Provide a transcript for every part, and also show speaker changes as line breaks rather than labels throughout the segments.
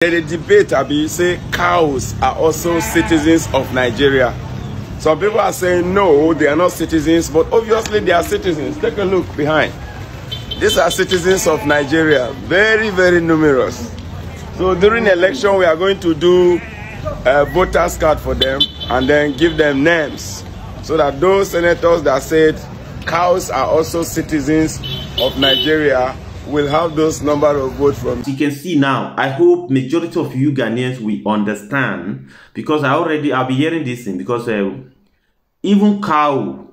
The debate, Abi, say cows are also citizens of Nigeria. Some people are saying no, they are not citizens, but obviously they are citizens. Take a look behind. These are citizens of Nigeria, very, very numerous. So during the election, we are going to do a voters card for them and then give them names so that those senators that said cows are also citizens of Nigeria will have those number of votes from.
You can see now, I hope majority of you Ghanaians will understand, because I'll be hearing this thing, because even cow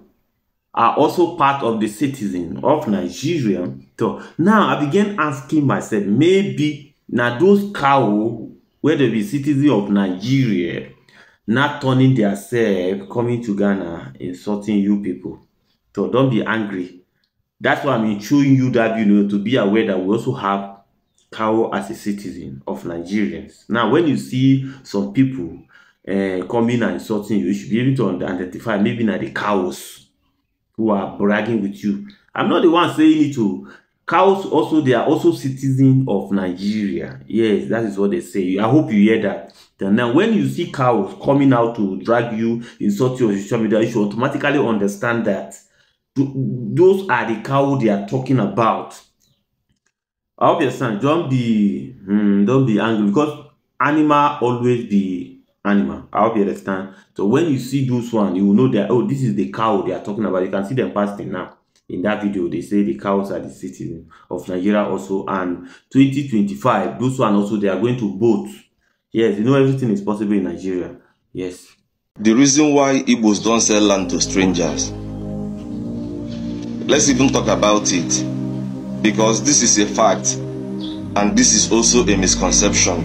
are also part of the citizen of Nigeria. So now I began asking myself, maybe now those cow where they be citizen of Nigeria not turning their self coming to Ghana insulting you people. So don't be angry. That's why I'm showing you that, to be aware that we also have cow as a citizen of Nigerians. Now, when you see some people coming and insulting you, you should be able to identify maybe not the cows who are bragging with you. I'm not the one saying it to. Cows also, they are also citizens of Nigeria. Yes, that is what they say. I hope you hear that. And now, when you see cows coming out to drag you, insult you on social media, you should automatically understand that those are the cows they are talking about. I hope you understand. Don't be angry, because animal always be animal. I hope you understand. So when you see those one, you will know that, oh, this is the cow they are talking about. You can see them passing now. In that video, they say the cows are the citizens of Nigeria also, and 2025, those one also, they are going to vote. Yes, everything is possible in Nigeria. Yes.
The reason why Igbos don't sell land to strangers. Let's even talk about it, because this is a fact and this is also a misconception.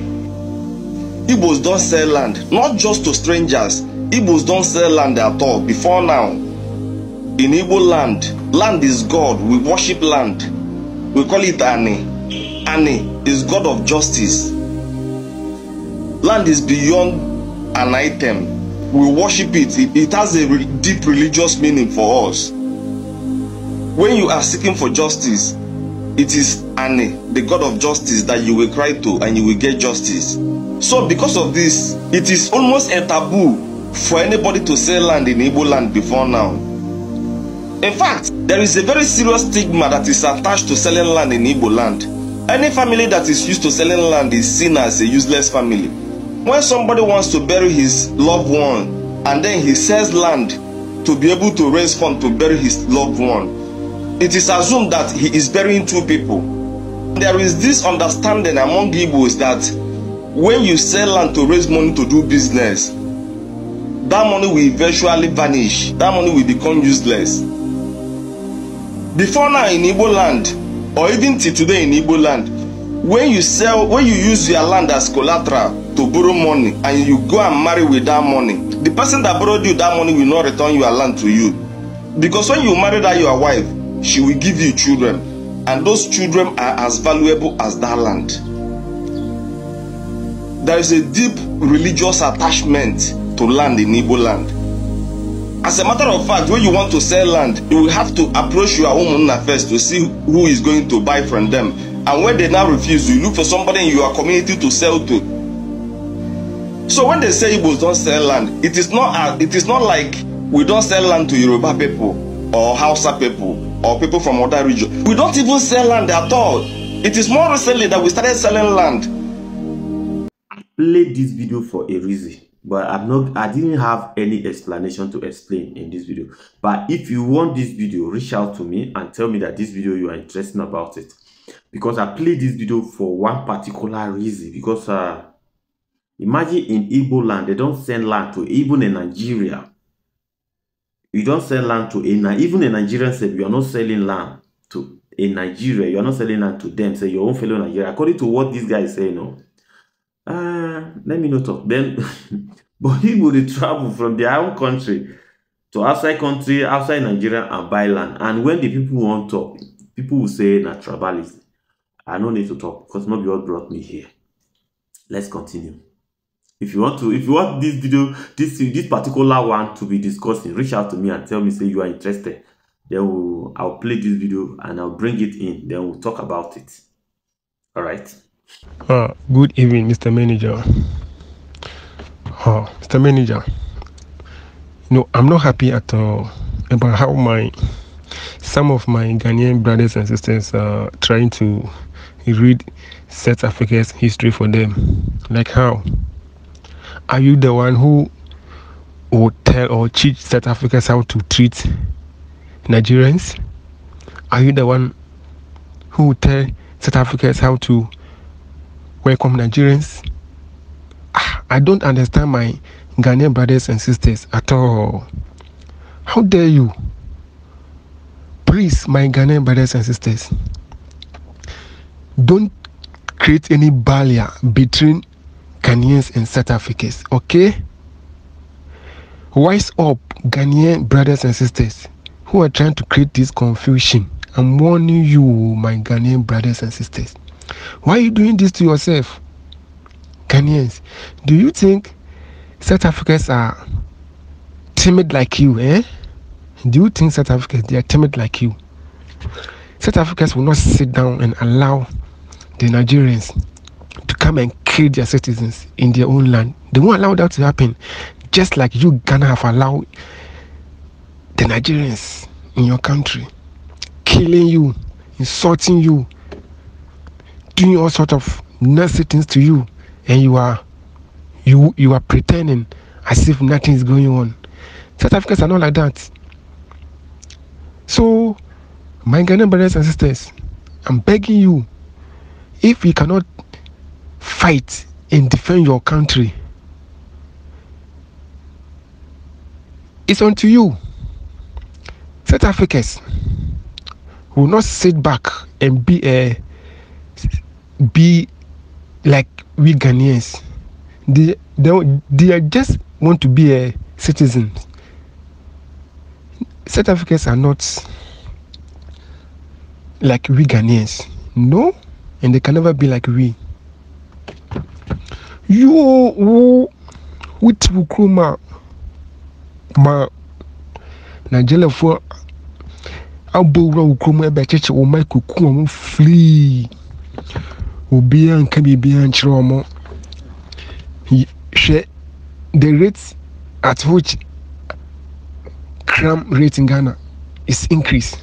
Igbos don't sell land, not just to strangers. Igbos don't sell land at all. Before now, in Igbo land, land is God. We worship land. We call it Ani. Ani is God of justice. Land is beyond an item. We worship it. It has a deep religious meaning for us. When you are seeking for justice, it is Ani, the God of justice, that you will cry to and you will get justice. So because of this, it is almost a taboo for anybody to sell land in Igbo land before now. In fact, there is a very serious stigma that is attached to selling land in Igbo land. Any family that is used to selling land is seen as a useless family. When somebody wants to bury his loved one and then he sells land to be able to raise funds to bury his loved one, it is assumed that he is burying two people. There is this understanding among Igbos that when you sell land to raise money to do business, that money will eventually vanish. That money will become useless. Before now in Igbo land, or even till today in Igbo land, when you use your land as collateral to borrow money and you go and marry with that money, the person that borrowed you that money will not return your land to you. Because when you marry that your wife, she will give you children, and those children are as valuable as that land. There is a deep religious attachment to land in Igbo land. As a matter of fact, when you want to sell land, you will have to approach your own first to see who is going to buy from them. And when they now refuse, you look for somebody in your community to sell to. So when they say Igbos don't sell land, it is not like we don't sell land to Yoruba people or Hausa people or people from other regions. We don't even sell land at all. It is more recently that we started selling land.
I played this video for a reason, but I didn't have any explanation to explain in this video. But if you want this video, reach out to me and tell me that this video you are interested about it, because I played this video for one particular reason. Because imagine in Igbo land, they don't sell land to even in Nigeria. You don't sell land to even a Nigerian say you are not selling land to in Nigeria. You are not selling land to them. Say your own fellow Nigeria. According to what this guy is saying, no. Let me not talk. Then, but he would travel from their own country to outside Nigeria and buy land. And when the people want to talk, people will say naturalism. I don't need to talk because nobody what brought me here. Let's continue. If you want this video, this particular one to be discussing, reach out to me and tell me, say you are interested. Then I'll play this video and I'll bring it in. Then we'll talk about it. All right.
Good evening, Mr. Manager. Mr. Manager, no, I'm not happy at all about how some of my Ghanaian brothers and sisters are trying to read South Africa's history for them. Like how? Are you the one who will tell or teach South Africans how to treat Nigerians? Are you the one who will tell South Africans how to welcome Nigerians? I don't understand my Ghanaian brothers and sisters at all. How dare you? Please, my Ghanaian brothers and sisters, don't create any barrier between Ghanaians and South Africans, okay? Wise up, Ghanaian brothers and sisters who are trying to create this confusion. I'm warning you, my Ghanaian brothers and sisters. Why are you doing this to yourself? Ghanaians, do you think South Africans are timid like you, eh? Do you think South Africans, they are timid like you? South Africans will not sit down and allow the Nigerians to come and kill their citizens in their own land. They won't allow that to happen. Just like you, Ghana, have allowed the Nigerians in your country killing you, insulting you, doing all sorts of nasty things to you, and you are pretending as if nothing is going on. South Africans are not like that. So, my Ghanaian brothers and sisters, I'm begging you, if you cannot fight and defend your country, it's on to you. South Africans will not sit back and be like we Ghanaians. They just want to be citizens. South Africans are not like we Ghanaians. No, and they can never be like we. You with Wukruma ma Nigeria for Abura Wukruma ebe cheche o mai kuku o flee. Obi an kan bibi an chiro omo. The rates at which crime rate in Ghana is increased,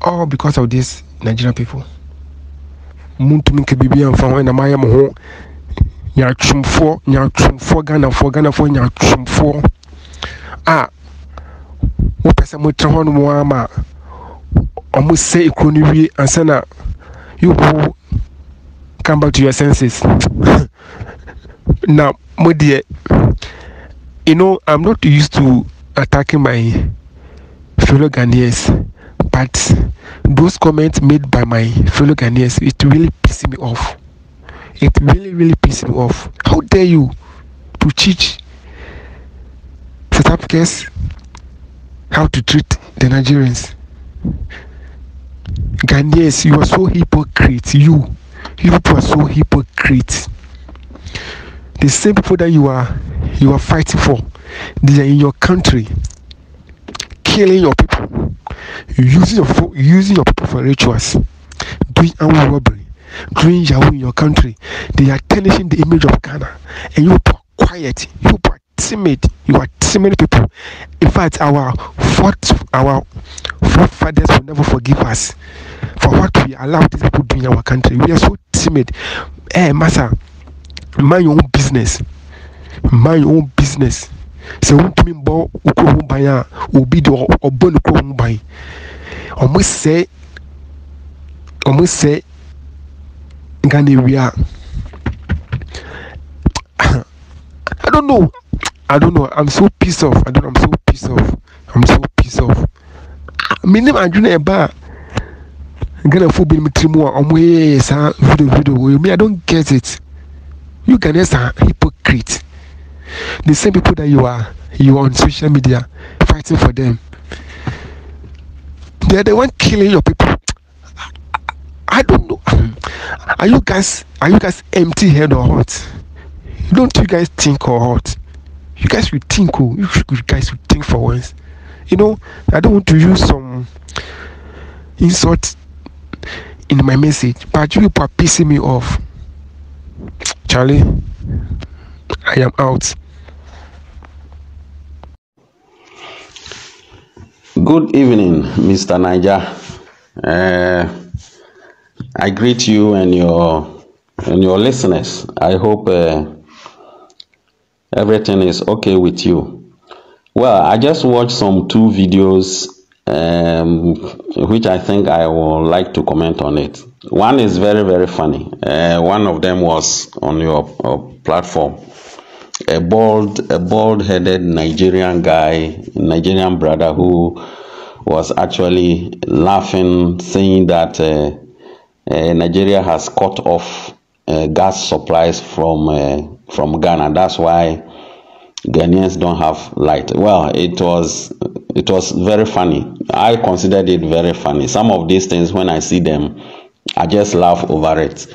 all because of these Nigerian people. Muntu minke bibi an fa na maya mo ho nya twumfo Ghana for nya twumfo wo pese mo tre ho no mo ama omo say ikoni wi ansana you come back to your senses. Now, my dear, you know, I'm not used to attacking my fellow Ghanaians, but those comments made by my fellow Ghanaians, it really pisses me off. It really pisses me off. How dare you to teach South Africans how to treat the Nigerians? Ghanaians, you are so hypocrite. You people are so hypocrite. The same people that you are fighting for, they are in your country, killing your people, using your people for rituals, doing armed robbery, doing Yahoo in your country. They are tarnishing the image of Ghana, and you are quiet, you are timid, you are timid people. In fact, our forefathers will never forgive us for what we allow these people do in our country. We are so timid. Master, mind your own business. Mind your own business. So when to me bo ukro baya obi do obon ukro bay. Almost say Ghana we are. I don't know. I'm so pissed off. I'm so pissed off. Minim adwene eba Ghana for be mitrimu omwe sa video. Me, I don't get it. You Ghanaians are hypocrites. The same people that you are on social media fighting for them. They are the one killing your people. I don't know. Are you guys empty head or what? Don't you guys think or what? You guys will think. You guys will think for once. You know, I don't want to use some insult in my message, but you people are pissing me off. Charlie, I am out.
Good evening, Mr. Niger. I greet you and your listeners. I hope everything is okay with you. Well, I just watched some 2 videos which I think I would like to comment on it. One is very, very funny. One of them was on your platform. A bald-headed Nigerian guy, Nigerian brother, who was actually laughing, saying that Nigeria has cut off gas supplies from Ghana. That's why Ghanaians don't have light. Well, it was very funny. I considered it very funny. Some of these things, when I see them, I just laugh over it.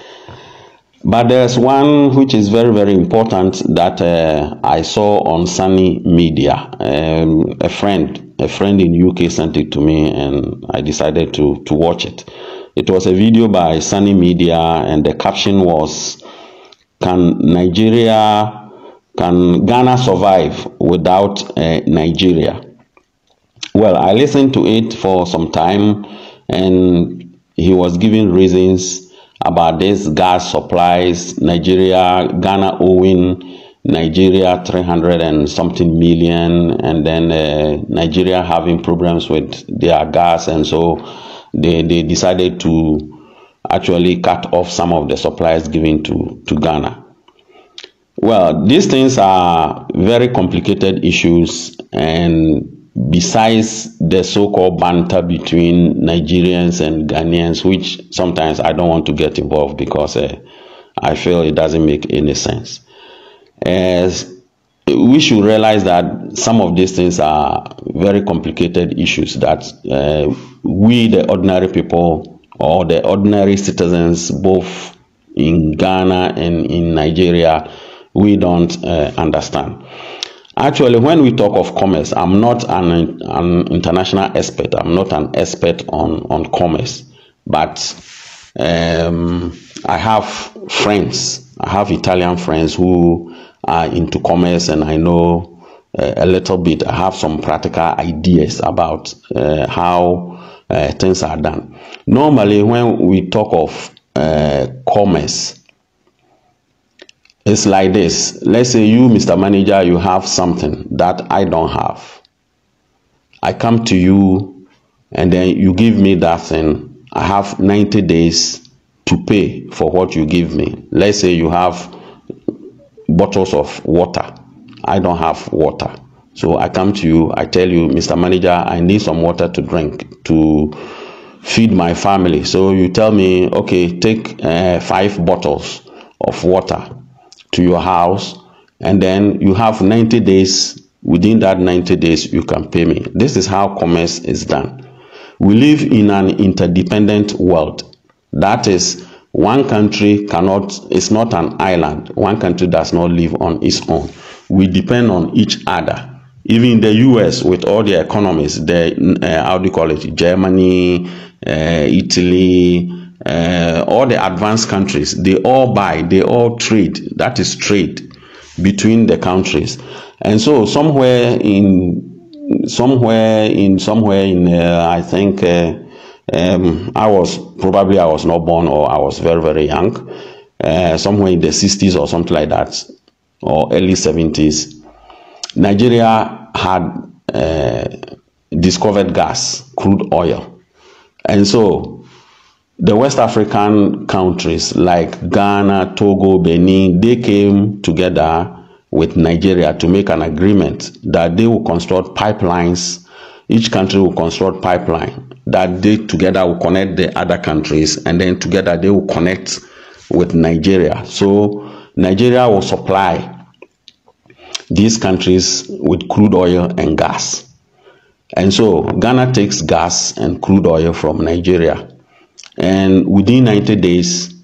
But there's one which is very, very important that I saw on Sunny Media. A friend in UK sent it to me, and I decided to watch it. It was a video by Sunny Media, and the caption was, Can Ghana survive without Nigeria? Well, I listened to it for some time, and he was giving reasons about this gas supplies, Ghana owing Nigeria 300 and something million, and then Nigeria having problems with their gas, and so they decided to actually cut off some of the supplies given to Ghana. Well, these things are very complicated issues, and besides the so-called banter between Nigerians and Ghanaians, which sometimes I don't want to get involved because I feel it doesn't make any sense. We should realize that some of these things are very complicated issues that we, the ordinary people, or the ordinary citizens, both in Ghana and in Nigeria, we don't understand. Actually, when we talk of commerce, I'm not an international expert. I'm not an expert on commerce. But I have friends. I have Italian friends who are into commerce, and I know a little bit. I have some practical ideas about how things are done. Normally, when we talk of commerce, it's like this. Let's say you, Mr. Manager, you have something that I don't have. I come to you, and then you give me that thing. I have 90 days to pay for what you give me. Let's say you have bottles of water. I don't have water. So I come to you, I tell you, Mr. Manager, I need some water to drink to feed my family. So you tell me, okay, take 5 bottles of water to your house, and then you have 90 days. Within that 90 days, you can pay me. This is how commerce is done. We live in an interdependent world. That is, one country it's not an island. One country does not live on its own. We depend on each other. Even in the US, with all the economies, how do you call it? Germany, Italy, all the advanced countries, they all buy, they all trade. That is trade between the countries. And so somewhere in I think I was not born, or I was very, very young, somewhere in the 60s or something like that, or early 70s, Nigeria had discovered gas, crude oil. And so the West African countries like Ghana, Togo, Benin, they came together with Nigeria to make an agreement that they will construct pipelines. Each country will construct pipeline that they together will connect the other countries, and then together they will connect with Nigeria. So Nigeria will supply these countries with crude oil and gas. And so Ghana takes gas and crude oil from Nigeria. And within 90 days,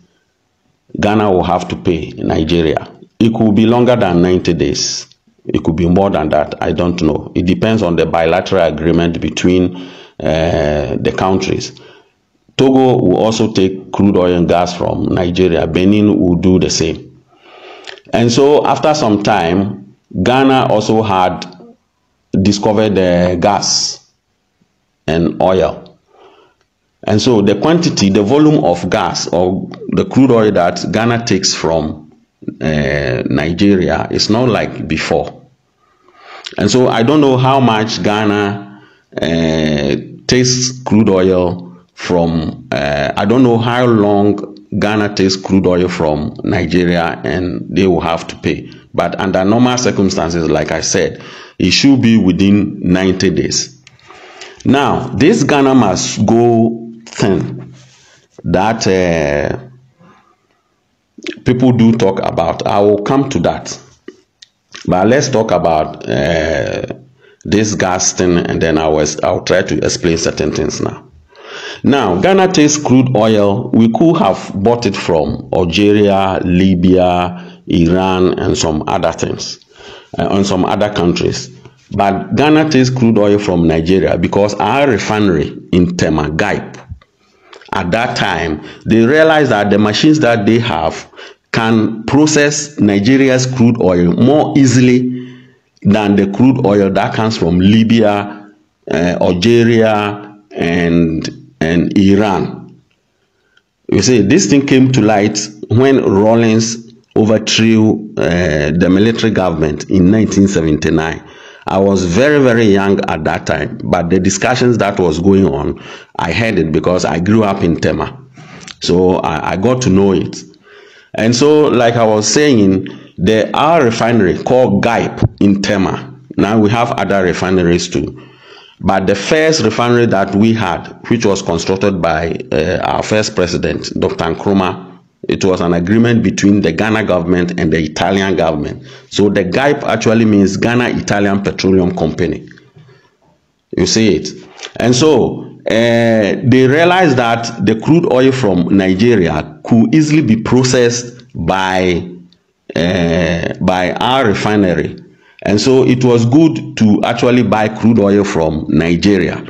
Ghana will have to pay Nigeria. It could be longer than 90 days. It could be more than that. I don't know. It depends on the bilateral agreement between the countries. Togo will also take crude oil and gas from Nigeria. Benin will do the same. And so after some time, Ghana also had discovered the gas and oil. And so the quantity, the volume of gas or the crude oil that Ghana takes from Nigeria is not like before. And so I don't know how much Ghana takes crude oil from, I don't know how long Ghana takes crude oil from Nigeria and they will have to pay. But under normal circumstances, like I said, it should be within 90 days. Now, this Ghana must go thing that people do talk about. I will come to that. But let's talk about this gas thing, and then I'll try to explain certain things now. Now, Ghana takes crude oil. We could have bought it from Algeria, Libya, Iran, and some other things, and some other countries. But Ghana takes crude oil from Nigeria because our refinery in Tema, Gaip, at that time, they realized that the machines that they have can process Nigeria's crude oil more easily than the crude oil that comes from Libya, Algeria, and Iran. You see, this thing came to light when Rawlings overthrew the military government in 1979. I was very, very young at that time, but the discussions that was going on, I heard it because I grew up in Tema. So I got to know it. And so, like I was saying, our refinery called Gaip in Tema. Now we have other refineries too. But the first refinery that we had, which was constructed by our first president, Dr. Nkrumah, it was an agreement between the Ghana government and the Italian government. So the GIPE actually means Ghana Italian Petroleum Company. You see it. And so they realized that the crude oil from Nigeria could easily be processed by our refinery. And so it was good to actually buy crude oil from Nigeria.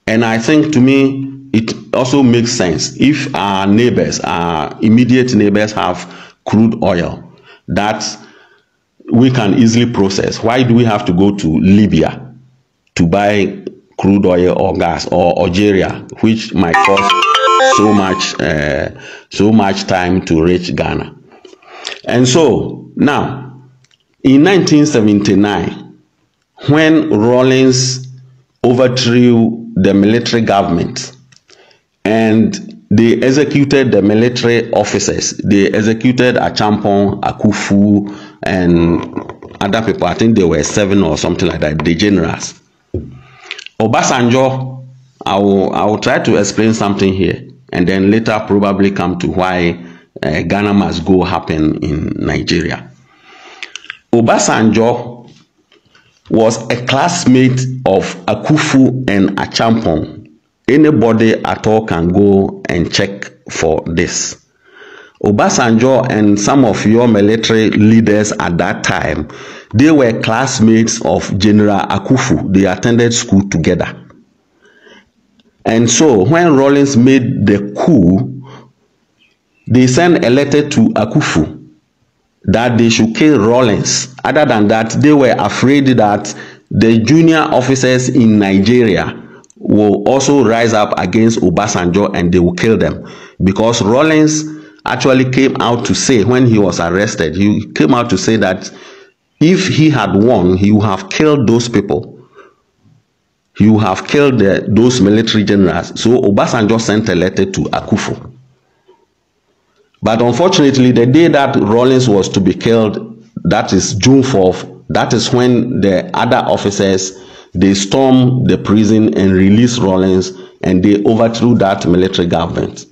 And I think, to me, it also makes sense if our neighbors, our immediate neighbors, have crude oil that we can easily process. Why do we have to go to Libya to buy crude oil or gas, or Algeria, which might cost so much time to reach Ghana? And so now, in 1979, when Rawlings overthrew the military government and they executed the military officers, they executed Achampong, Akufu, and other people. I think there were 7 or something like that, the generals. Obasanjo, I will try to explain something here, and then later probably come to why Ghana must go happen in Nigeria. Obasanjo was a classmate of Akufu and Achampong. Anybody at all can go and check for this. Obasanjo and some of your military leaders at that time, they were classmates of General Akufu. They attended school together. And so when Rawlings made the coup, they sent a letter to Akufu that they should kill Rawlings. Other than that, they were afraid that the junior officers in Nigeria will also rise up against Obasanjo and they will kill them. Because Rawlings actually came out to say, when he was arrested, he came out to say that if he had won, he would have killed those people. He would have killed those military generals. So Obasanjo sent a letter to Akufu. But unfortunately, the day that Rawlings was to be killed, that is June 4th, that is when the other officers, they stormed the prison and released Rawlings, and they overthrew that military government.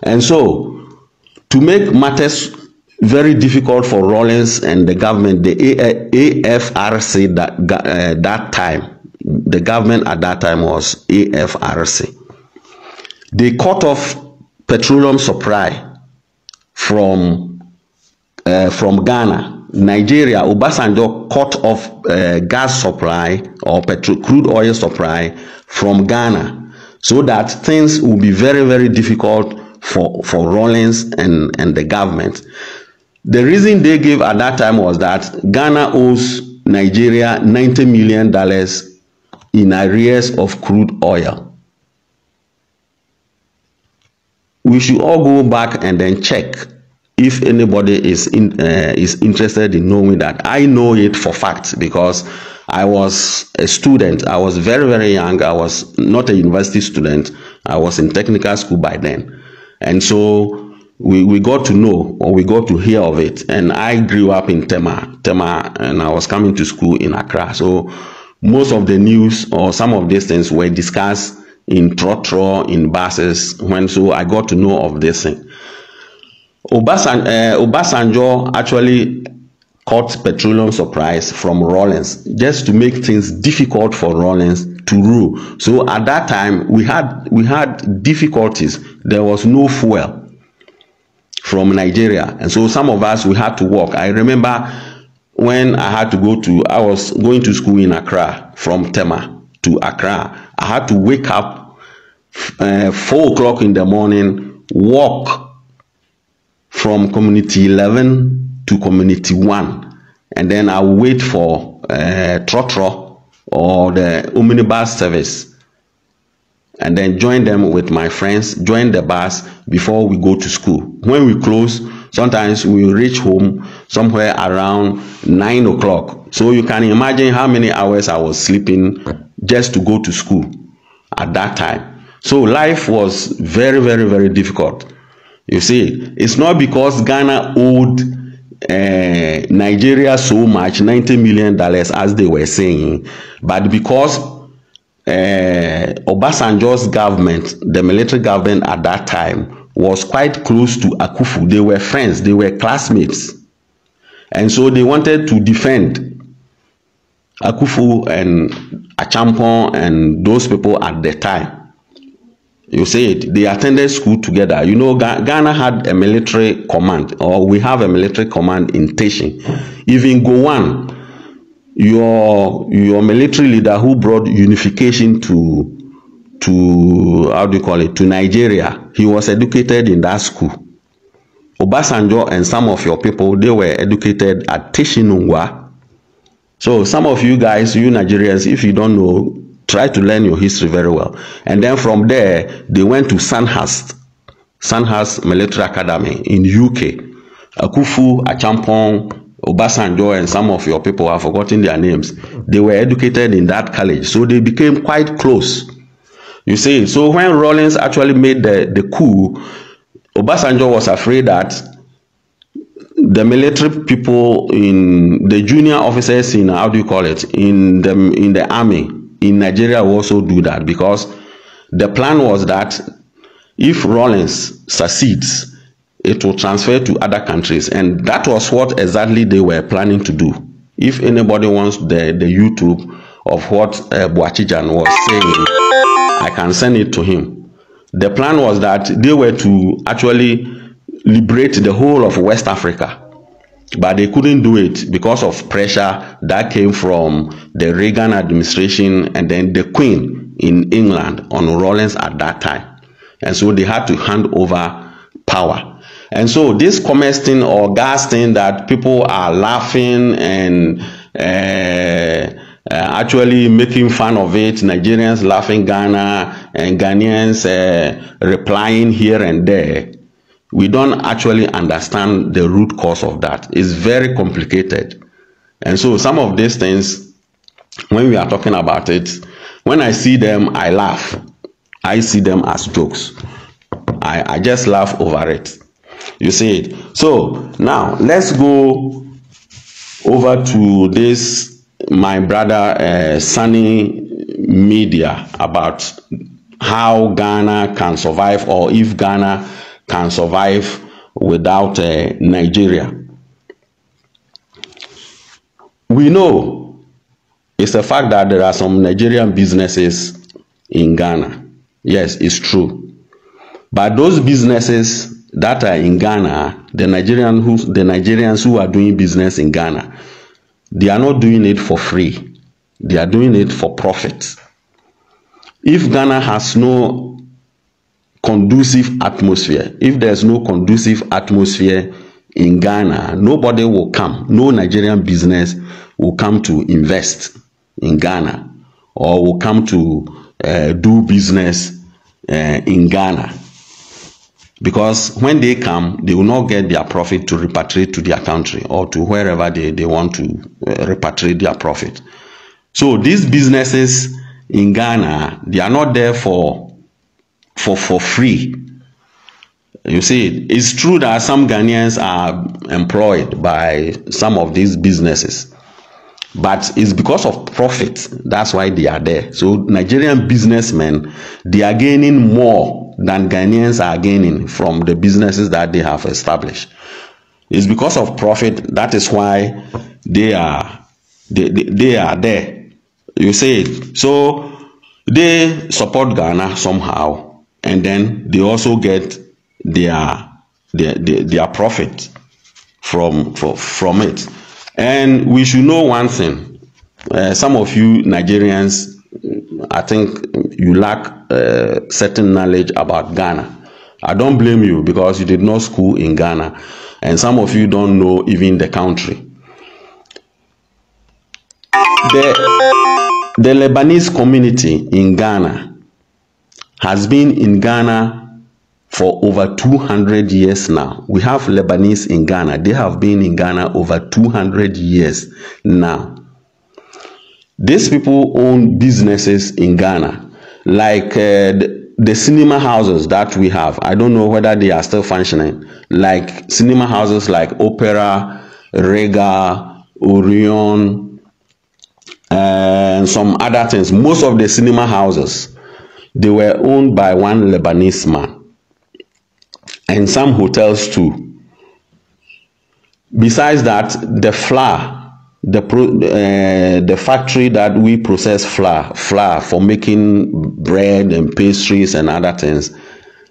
And so, to make matters very difficult for Rawlings and the government, the AFRC that time, the government at that time was AFRC. They cut off petroleum supply from Ghana. Nigeria, Obasanjo cut off gas supply or crude oil supply from Ghana. so that things will be very, very difficult for Rawlings and the government. The reason they gave at that time was that Ghana owes Nigeria $90 million in arrears of crude oil. We should all go back and then check if anybody is interested in knowing that. I know it for fact because I was a student. I was very, very young. I was not a university student. I was in technical school by then. And so we got to know, or we got to hear of it. And I grew up in Tema, and I was coming to school in Accra. So most of the news or some of these things were discussed in trotro, in buses, so I got to know of this thing. Obasanjo actually caught petroleum supplies from Rawlings just to make things difficult for Rawlings to rule. So at that time we had difficulties. There was no fuel from Nigeria, and so some of us, we had to walk. I remember when I was going to school in Accra, from Tema to Accra, I had to wake up 4 o'clock in the morning, walk from community 11 to community 1, and then I would wait for trotro or the omnibus service, and then join them with my friends, join the bus before we go to school. When we close, sometimes we reach home somewhere around 9 o'clock. So you can imagine how many hours I was sleeping just to go to school at that time. So life was very, very, very difficult. You see, it's not because Ghana owed Nigeria so much, $90 million, as they were saying, but because Obasanjo's government, the military government at that time, was quite close to Akufu. They were friends, they were classmates. And so they wanted to defend Akufu and Achampon and those people at the time. You see it, they attended school together. You know, Ghana had a military command, or we have a military command in Teshin. Even Gowon, your military leader who brought unification to how do you call it, to Nigeria, he was educated in that school. Obasanjo and some of your people, they were educated at Teshinungwa. So some of you guys, you Nigerians, if you don't know, try to learn your history very well. And then from there, they went to Sandhurst Military Academy in UK. Akufu, Achampon, Obasanjo, and some of your people, have forgotten their names. They were educated in that college, so they became quite close. You see, so when Rawlings actually made the coup, Obasanjo was afraid that the military people, in the junior officers in, how do you call it, in the army in Nigeria will also do that, because the plan was that if Rawlings succeeds, it will transfer to other countries, and that was what exactly they were planning to do. If anybody wants the YouTube of what Boachijan was saying, I can send it to him. The plan was that they were to actually liberate the whole of West Africa, but they couldn't do it because of pressure that came from the Reagan administration and then the Queen in England on Rawlings at that time. And so they had to hand over power. And so this commerce thing or gas thing that people are laughing and actually making fun of it, Nigerians laughing Ghana and Ghanaians replying here and there, we don't actually understand the root cause of that. It's very complicated. And so some of these things, when we are talking about it, when I see them, I laugh. I see them as jokes. I just laugh over it. You see it. So now let's go over to this, my brother Sunny Media, about how Ghana can survive, or if Ghana can survive without Nigeria. We know it's a fact that there are some Nigerian businesses in Ghana. Yes, it's true. But those businesses that are in Ghana, the Nigerians who are doing business in Ghana, they are not doing it for free. They are doing it for profit. If Ghana has no conducive atmosphere, if there's no conducive atmosphere in Ghana, nobody will come. No Nigerian business will come to invest in Ghana or will come to do business in Ghana. Because when they come, they will not get their profit to repatriate to their country or to wherever they want to repatriate their profit. So these businesses in Ghana, they are not there for free. You see, it's true that some Ghanaians are employed by some of these businesses, but it's because of profit. That's why they are there. So Nigerian businessmen, they are gaining more than Ghanaians are gaining from the businesses that they have established. It's because of profit. That is why they are there. You see it. So they support Ghana somehow, and then they also get their profit from it. And we should know one thing. Some of you Nigerians, I think you lack certain knowledge about Ghana. I don't blame you because you did not school in Ghana, and some of you don't know even the country. The Lebanese community in Ghana has been in Ghana for over 200 years now. We have Lebanese in Ghana. They have been in Ghana over 200 years now. These people own businesses in Ghana, like the cinema houses that we have. I don't know whether they are still functioning. Like cinema houses like Opera, Rega, Orion, and some other things. Most of the cinema houses, they were owned by one Lebanese man, and some hotels too. Besides that, the flour, the factory that we process flour for making bread and pastries and other things,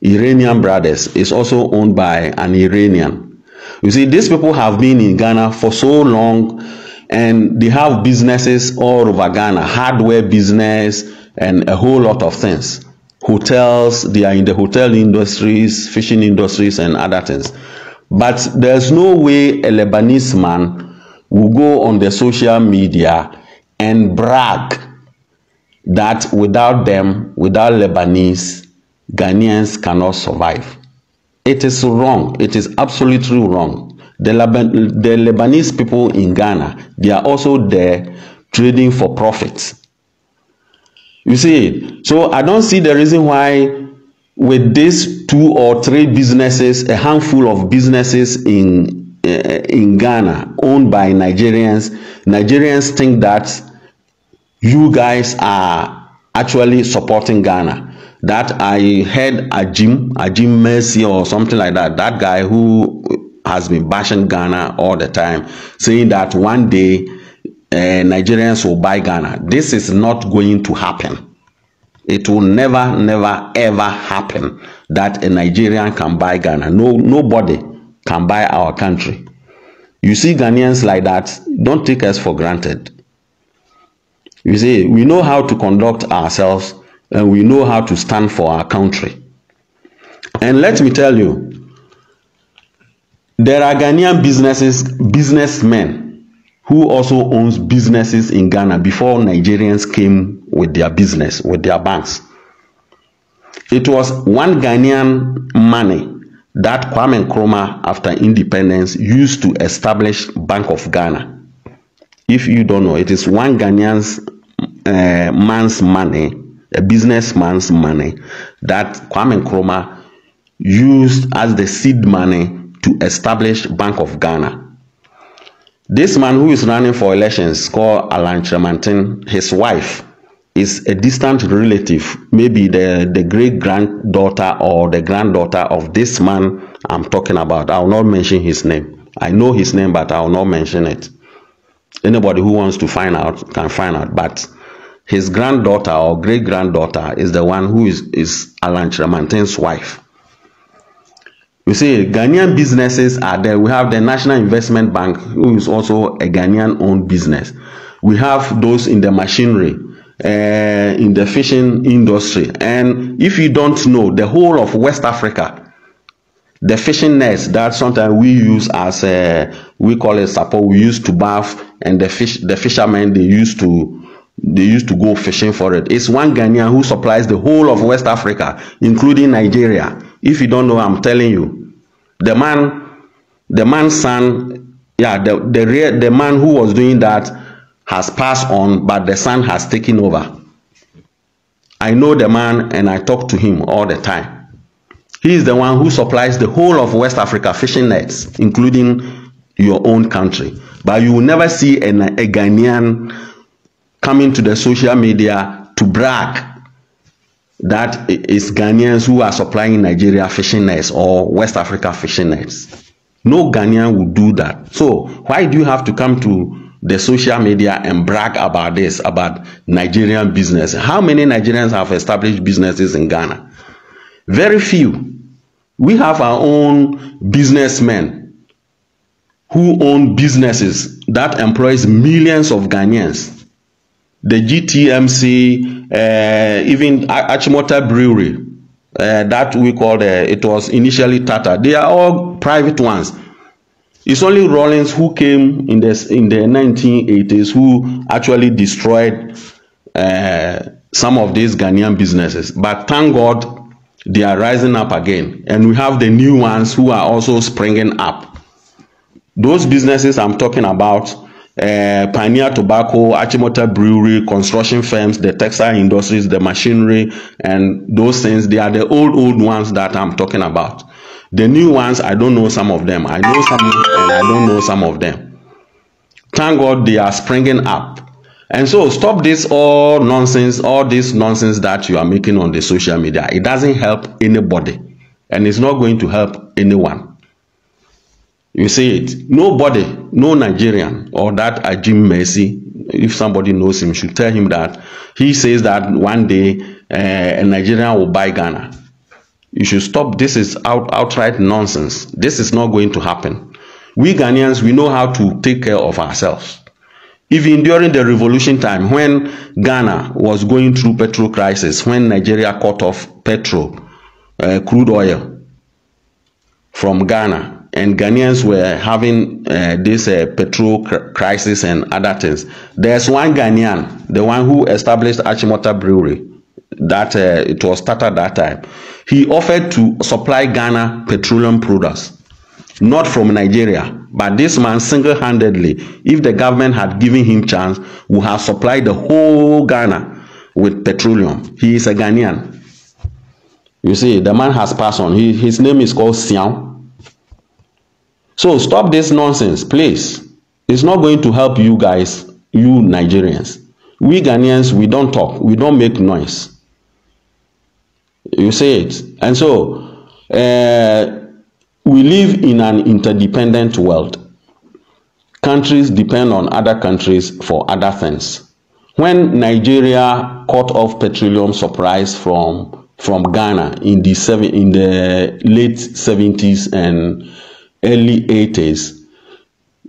Iranian Brothers, is also owned by an Iranian. You see, these people have been in Ghana for so long, and they have businesses all over Ghana, hardware business and a whole lot of things. Hotels, they are in the hotel industries, fishing industries and other things. But there's no way a Lebanese man will go on the social media and brag that without them, without Lebanese, Ghanaians cannot survive. It is wrong. It is absolutely wrong. The Lebanese people in Ghana, they are also there trading for profit. You see, so I don't see the reason why with these 2 or 3 businesses, a handful of businesses in Ghana owned by Nigerians think that you guys are actually supporting Ghana. That I heard Ajim Mercy or something like that, that guy who has been bashing Ghana all the time, saying that one day Nigerians will buy Ghana. This is not going to happen. It will never ever happen that a Nigerian can buy Ghana. Nobody can buy our country. You see Ghanaians like that, don't take us for granted. You see, we know how to conduct ourselves and we know how to stand for our country. And let me tell you, there are Ghanaian businessmen who also owns businesses in Ghana before Nigerians came with their business, with their banks. It was one Ghanaian money that Kwame Nkrumah, after independence, used to establish Bank of Ghana. If you don't know, it is one Ghanaian's man's money, a businessman's money, that Kwame Nkrumah used as the seed money to establish Bank of Ghana. This man who is running for elections, called Alan Tremantin, his wife is a distant relative, maybe the great-granddaughter or the granddaughter of this man I'm talking about. I will not mention his name. I know his name, but I will not mention it. Anybody who wants to find out can find out. But his granddaughter or great-granddaughter is the one who is Alan Tremantin's wife. You see, Ghanaian businesses are there. We have the National Investment Bank, who is also a Ghanaian-owned business. We have those in the machinery, in the fishing industry. And if you don't know, the whole of West Africa, the fishing nets that sometimes we use as we call it support, we used to bath, and the fishermen they used to go fishing for it. It's one Ghanaian who supplies the whole of West Africa, including Nigeria. If you don't know, I'm telling you, the man's son, yeah, the man who was doing that has passed on, but the son has taken over. I know the man and I talk to him all the time. He is the one who supplies the whole of West Africa fishing nets, including your own country. But you will never see a Ghanaian coming to the social media to brag that it's Ghanaians who are supplying Nigeria fishing nets or West Africa fishing nets. No Ghanaian will do that. So why do you have to come to the social media and brag about this, about Nigerian business? How many Nigerians have established businesses in Ghana? Very few. We have our own businessmen who own businesses that employs millions of Ghanaians. The GTMC, even Achimota Brewery, that we call it was initially Tata. They are all private ones. It's only Rollins who came in the 1980s who actually destroyed some of these Ghanaian businesses. But thank God, they are rising up again, and we have the new ones who are also springing up. Those businesses I'm talking about, Pioneer Tobacco, Achimota Brewery, construction firms, the textile industries, the machinery, and those things, they are the old ones that I'm talking about. The new ones, I don't know some of them. I know some and I don't know some of them. Thank God they are springing up. And so stop this all this nonsense that you are making on the social media. It doesn't help anybody, and it's not going to help anyone. You see it. Nobody, no Nigerian or that Ajim Mercy, if somebody knows him, should tell him that he says that one day a Nigerian will buy Ghana. You should stop. This is outright nonsense. This is not going to happen. We Ghanaians, we know how to take care of ourselves. Even during the revolution time, when Ghana was going through petrol crisis, when Nigeria cut off petrol, crude oil from Ghana, and Ghanaians were having this petrol crisis and other things, there's one Ghanaian, the one who established Achimota Brewery, that it was started that time. He offered to supply Ghana petroleum products, not from Nigeria. But this man single-handedly, if the government had given him chance, would have supplied the whole Ghana with petroleum. He is a Ghanaian. You see, the man has passed on. His name is called Siao. So stop this nonsense, please. It's not going to help you guys, you Nigerians. We Ghanaians, we don't talk. We don't make noise. You see it. And so, we live in an interdependent world. Countries depend on other countries for other things. When Nigeria cut off petroleum supplies from Ghana in the late 70s and early 80s,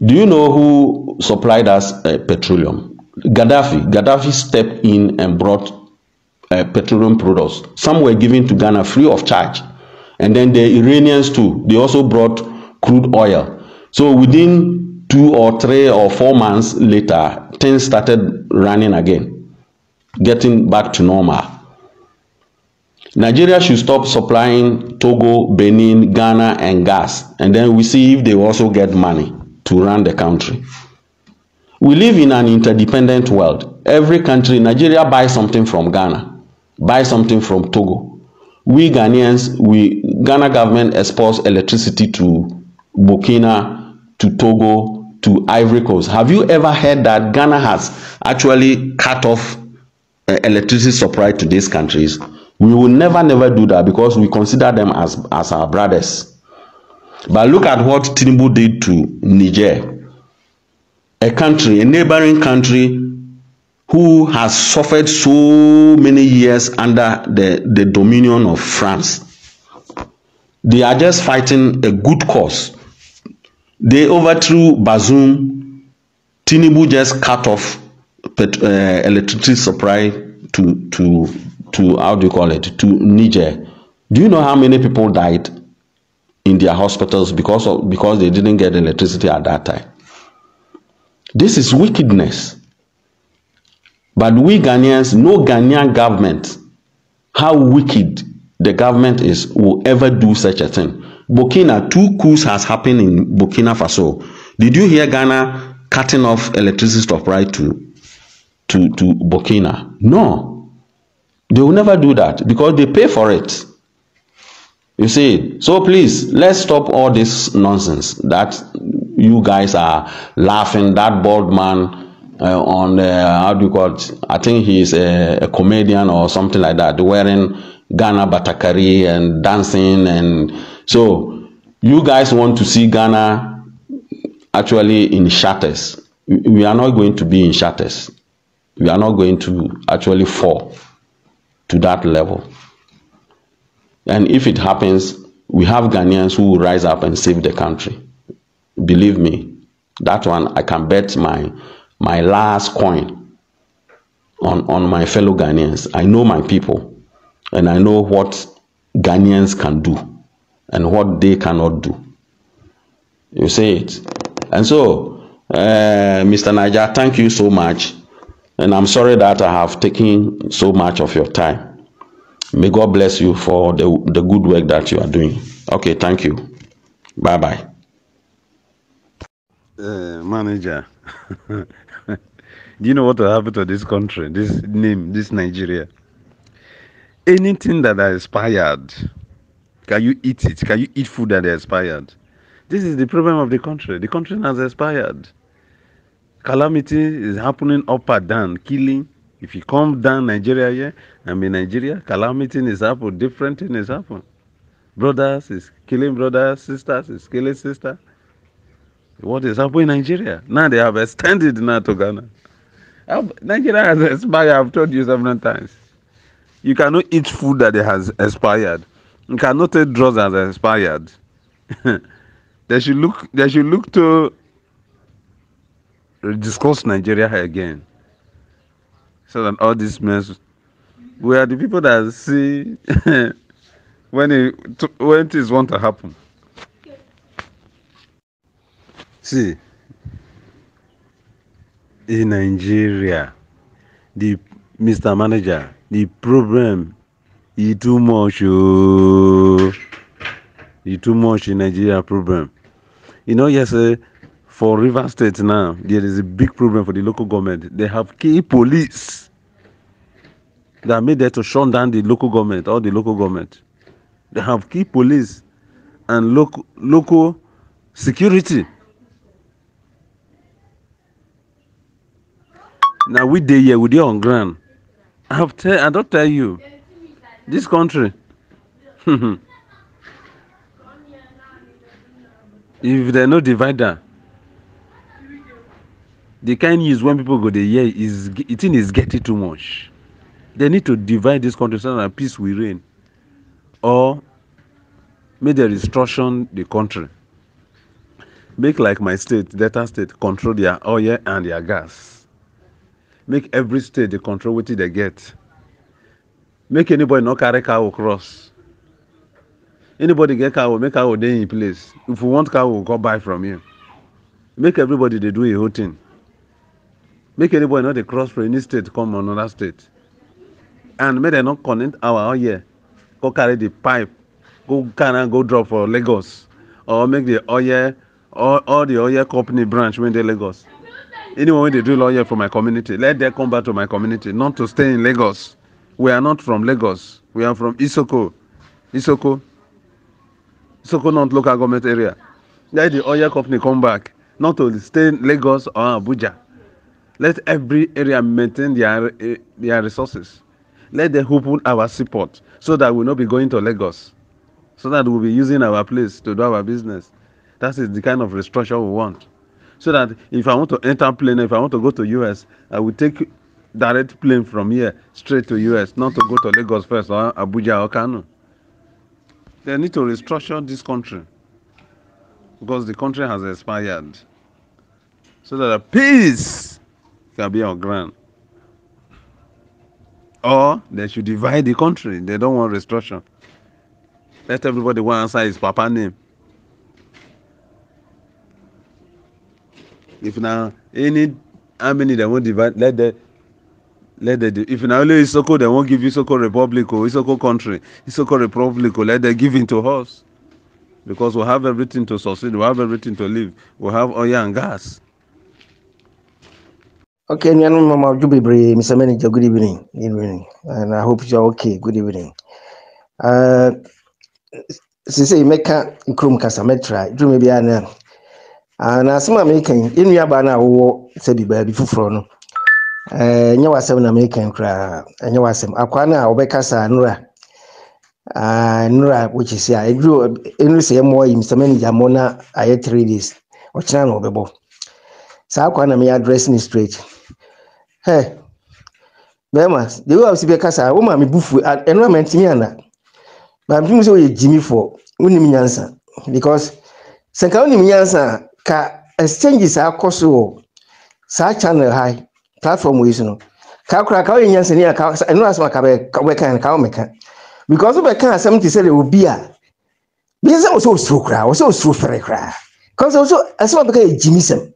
do you know who supplied us petroleum? Gaddafi stepped in and brought petroleum products. Some were given to Ghana free of charge. And then the Iranians too, they also brought crude oil. So within 2 or 3 or 4 months later, things started running again, getting back to normal. Nigeria should stop supplying Togo, Benin, Ghana, and gas. And then we see if they also get money to run the country. We live in an interdependent world. Every country, Nigeria buys something from Ghana, buys something from Togo. We Ghanaians, Ghana government exports electricity to Burkina, to Togo, to Ivory Coast. Have you ever heard that Ghana has actually cut off electricity supply to these countries? We will never do that because we consider them as our brothers. But look at what Tinubu did to Niger, a country, a neighboring country who has suffered so many years under the dominion of France. They are just fighting a good cause. They overthrew Bazoum. Tinubu just cut off electricity supply to how do you call it, to Niger. Do you know how many people died in their hospitals because they didn't get electricity at that time? This is wickedness. But we Ghanaians, no Ghanaian government, how wicked the government is, will ever do such a thing. Burkina, 2 coups has happened in Burkina Faso. Did you hear Ghana cutting off electricity supply to Burkina? No. They will never do that because they pay for it. You see, so please, let's stop all this nonsense that you guys are laughing. That bald man on how do you call it? I think he's a comedian or something like that, wearing Ghana batakari and dancing. And so you guys want to see Ghana actually in shatters. We are not going to be in shatters. We are not going to actually fall to that level. And if it happens, we have Ghanaians who will rise up and save the country. Believe me, that one I can bet my last coin on my fellow Ghanaians. I know my people, and I know what Ghanaians can do and what they cannot do. You see it? And so, Mr. Niger, thank you so much. And I'm sorry that I have taken so much of your time. May God bless you for the good work that you are doing. Okay, thank you. Bye-bye.
Manager, do you know what will happen to this country, this Nigeria? Anything that is expired, can you eat it? Can you eat food that is expired? This is the problem of the country. The country has expired. Calamity is happening up and down, killing. If you come down Nigeria here, in Nigeria, calamity is happening, different thing is happening. Brothers is killing brothers, sisters is killing sisters. What is happening in Nigeria? Now they have extended now to Ghana. Nigeria has expired, I've told you several times. You cannot eat food that has expired. You cannot take drugs that has expired. They should look to discuss Nigeria again. So that all this mess, we are the people that see when things want to happen. See, in Nigeria, Mr. Manager, the problem is too much. It's too much in Nigeria problem. You know, yes, for Rivers State now, there is a big problem for the local government. They have key police that made there to shut down the local government, all the local government. They have key police and local security. Now we dey here, we dey on ground. I don't tell you, this country, if they no divider, the kind news when people go dey hear it is getting too much. They need to divide this country so that peace will reign, or make the restructure the country. Make like my state, Delta State, control their oil and their gas. Make every state they control what they get. Make anybody not carry cow across. Anybody get cow, make cow dey in place. If you want cow, we'll go buy from you. Make everybody they do a whole thing. Make anybody not dey cross from any state come on another state. And make them not connect our oil. Go carry the pipe. Go drop for Lagos. Or make the oil, all the oil company branch when they Lagos. Anyone when they do oil for my community, let them come back to my community, not to stay in Lagos. We are not from Lagos. We are from Isoko, not local government area. Let the oil company come back, not to stay in Lagos or Abuja. Let every area maintain their resources. Let them open our seaport so that we'll not be going to Lagos. So that we'll be using our place to do our business. That is the kind of restructure we want. So that if I want to enter plane, if I want to go to US, I will take direct plane from here straight to US, not to go to Lagos first or Abuja or Kano. They need to restructure this country because the country has expired. So that peace can be on ground. Or they should divide the country. They don't want restructure. Let everybody go answer his papa name. If now how many they won't divide, let the if now only Isoko, they won't give Isoko Republic or Isoko country, Isoko Republic, or let them give it to us. Because we have everything to succeed, we have everything to live, we have oil and gas.
Okay, Mama Jubibre, Mr. Manager, good evening. And I hope you're okay. Good evening. Say Meka Krum Casametra, do maybe an and as I'm making in Yabana or Sebi Baby Fufron. You was 7 American cry, and you was some Aquana or Becasa Nura. Nura, which is here. I grew in say more in Mr. Manager Mona. I had 3 days or channel bebo. So Aquana me addressing straight. Hey, Bemas, the way I was Becasa, woman, me buff at environment. But I'm doing so Jimmy for Unimiansa because Sanka Unimiansa ka exchanges are coso such channel high platform with no. Kakra in Yansania, and no as Makabe and Kaumeka because of a car 70 said it would be a because I was so stroke, was so true for a cry. Because also as well became Jimmyson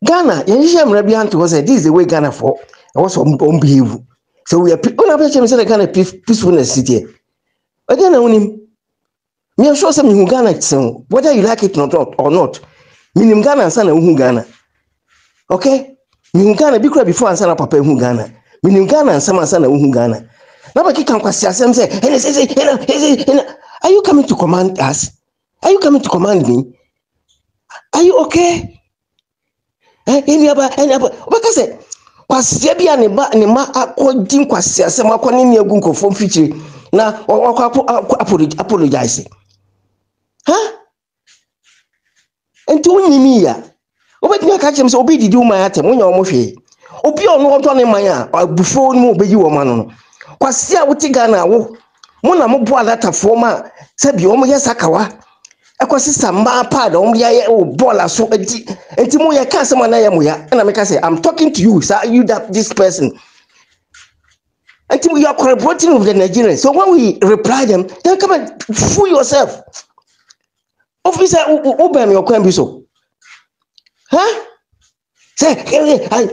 Ghana, Yanisham Rabian to us, this is the way Ghana for also on behave. So we are on a kind of peacefulness city. Again, I want me sure some in Ghana, whether you like it or not. Minim Ghana and son of Ghana. Okay? Minim Ghana be before and son of Papa Ghana. Minim Ghana and some son of Ghana. Nobody can question say, are you coming to command us? Are you coming to command me? Are you okay? Any other, what I say? Kwasebia ne ma akodin kwasiase makone ne agunko fom fichiri na apologize enti wonyimi ya obetimi aka chem so obi didi uma atem wonya omohwe obi ono onto ne man a abufo no obeyi wo man no kwasia wuti Ghana wo mo na mo bo alata fom a sabi omo yesakawa akwasi samba pad ya bola so enti mo ya ka sama na ya mo ya na me ka say I'm talking to you sir, you that this person enti you are collaborating with the Nigerians. So when we reply them, then come and fool yourself. Officer obey me okwan so say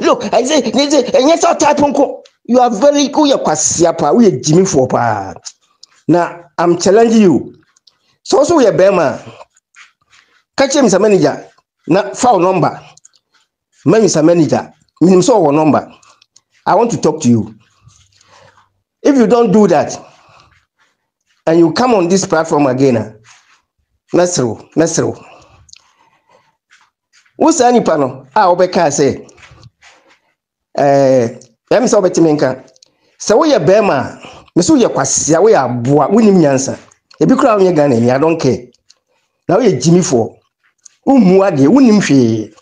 look I say and yes type unko you are very good ya kwasia pa we Jimmy for pa now I'm challenging you. So we are Bema. Catch him, Mr. Manager. Na file number. Mr. Manager. Minimum so number. I want to talk to you. If you don't do that, and you come on this platform again, Nasru. What's any panel? Obeka say. Let me say Betimenka. So we are Bema. Misu ya kwasia we are boa. We ni answer. Ebi kura onye Ghana I don't care. Now you Jimmy for umuade unim hwe.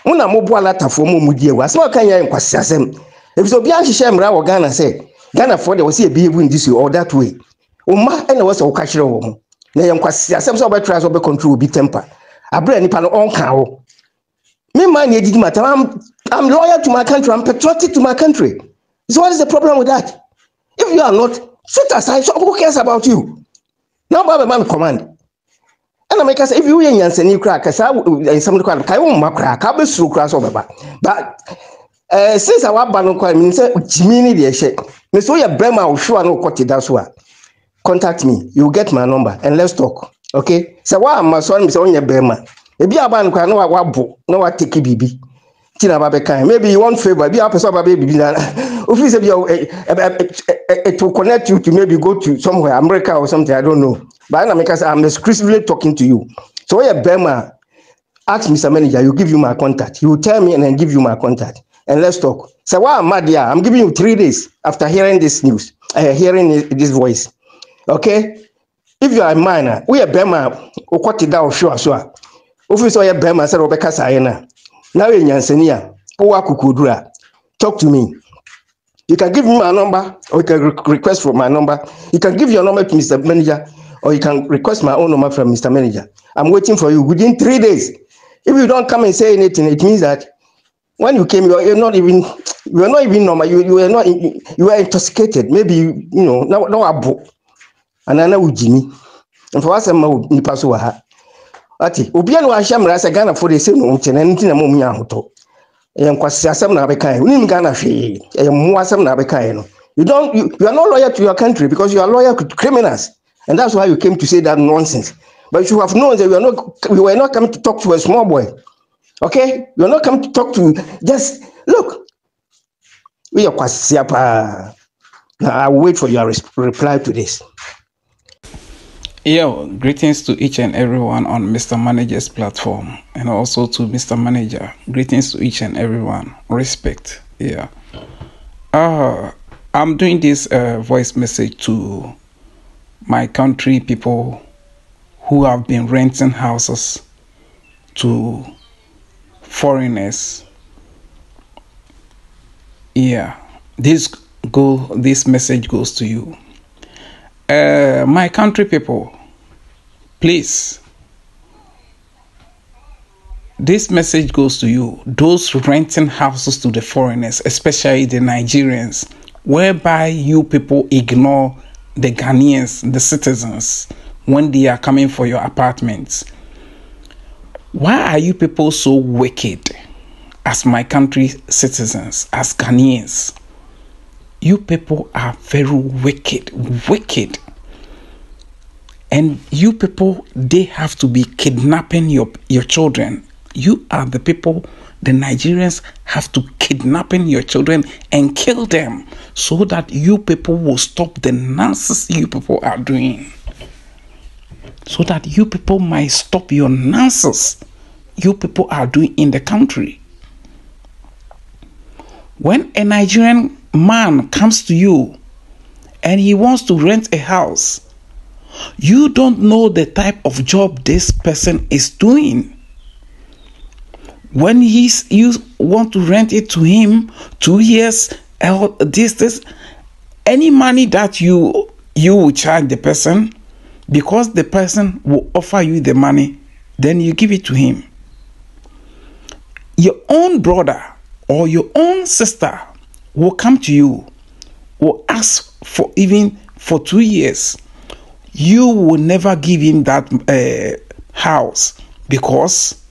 Una mo boa lata for mo mudie wa. So kan yan kwasi asem. If so bia hihye mra wo Ghana say Ghana for the we say behave in this way or that way. Uma na we say wo ka kire wo mo. Na yan kwasi asem so be try so be control be temper. Abra nipa no on kan wo. Me man e didi matter. I'm loyal to my country. I'm patriotic to my country. So what is the problem with that? If you are not, sit aside. So who cares about you? Now, Baba man command. And I make us if you ain't Yansani crack, as I some crack, I won't crack, I'll be through crash over. But since I want Bano call me, say Jimmy the shake. Miss Oya Brema will show no cut it that's why. Contact me, you get my number and let's talk. Okay? So why am my son Miss Oya Brema? If you are Ban cry, no, I wabo, no, I take BB. Tina Babekai. Maybe you want favor, be a person baby. If you say it will connect you to maybe go to somewhere, America or something, I don't know. But I'm exclusively talking to you. So yeah, Bema, ask Mr. Manager, you give you my contact. You will tell me and then give you my contact. And let's talk. So why am I there? I'm giving you 3 days after hearing this news, hearing this voice. Okay? If you are a minor, we are Bema, or cut it down, sure. If you saw your Bema, said Rebecca Sayana. Now in Yansania, talk to me. You can give me my number, or you can request for my number. You can give your number to Mr. Manager, or you can request my own number from Mr. Manager. I'm waiting for you within 3 days. If you don't come and say anything, it means that when you came, you're not even normal. You were intoxicated. Maybe you know no abo. And I know Jimmy. And for us, I'm in Pasua. Ati, Obian was Shamra Sagana for the same mountain and Tina Hoto. And Quasasam Nabekai, Nim Gana Fee, and Moasam Nabekai. You are not loyal to your country because you are loyal to criminals. And that's why you came to say that nonsense. But you should have known that we were not coming to talk to a small boy. Okay? You're not coming to talk to just look. We are Quasiapa. Now I'll wait for your reply to this.
Yo, greetings to each and everyone on Mr. Manager's platform, and also to Mr. Manager. Greetings to each and everyone. Respect. Yeah. I'm doing this voice message to my country people who have been renting houses to foreigners. Yeah. This message goes to you. My country people, please, this message goes to you, those renting houses to the foreigners, especially the Nigerians, whereby you people ignore the Ghanaians, the citizens, when they are coming for your apartments. Why are you people so wicked as my country citizens, as Ghanaians? You people are very wicked. And you people, they have to be kidnapping your children. You are the people, the Nigerians have to kidnapping your children and kill them so that you people will stop the nonsense you people are doing. So that you people might stop your nonsense you people are doing in the country. When a Nigerian man comes to you and he wants to rent a house, you don't know the type of job this person is doing. When you want to rent it to him 2 years, this, any money that you will charge the person, because the person will offer you the money, then you give it to him. Your own brother or your own sister will come to you, will ask for even for 2 years. You will never give him that house because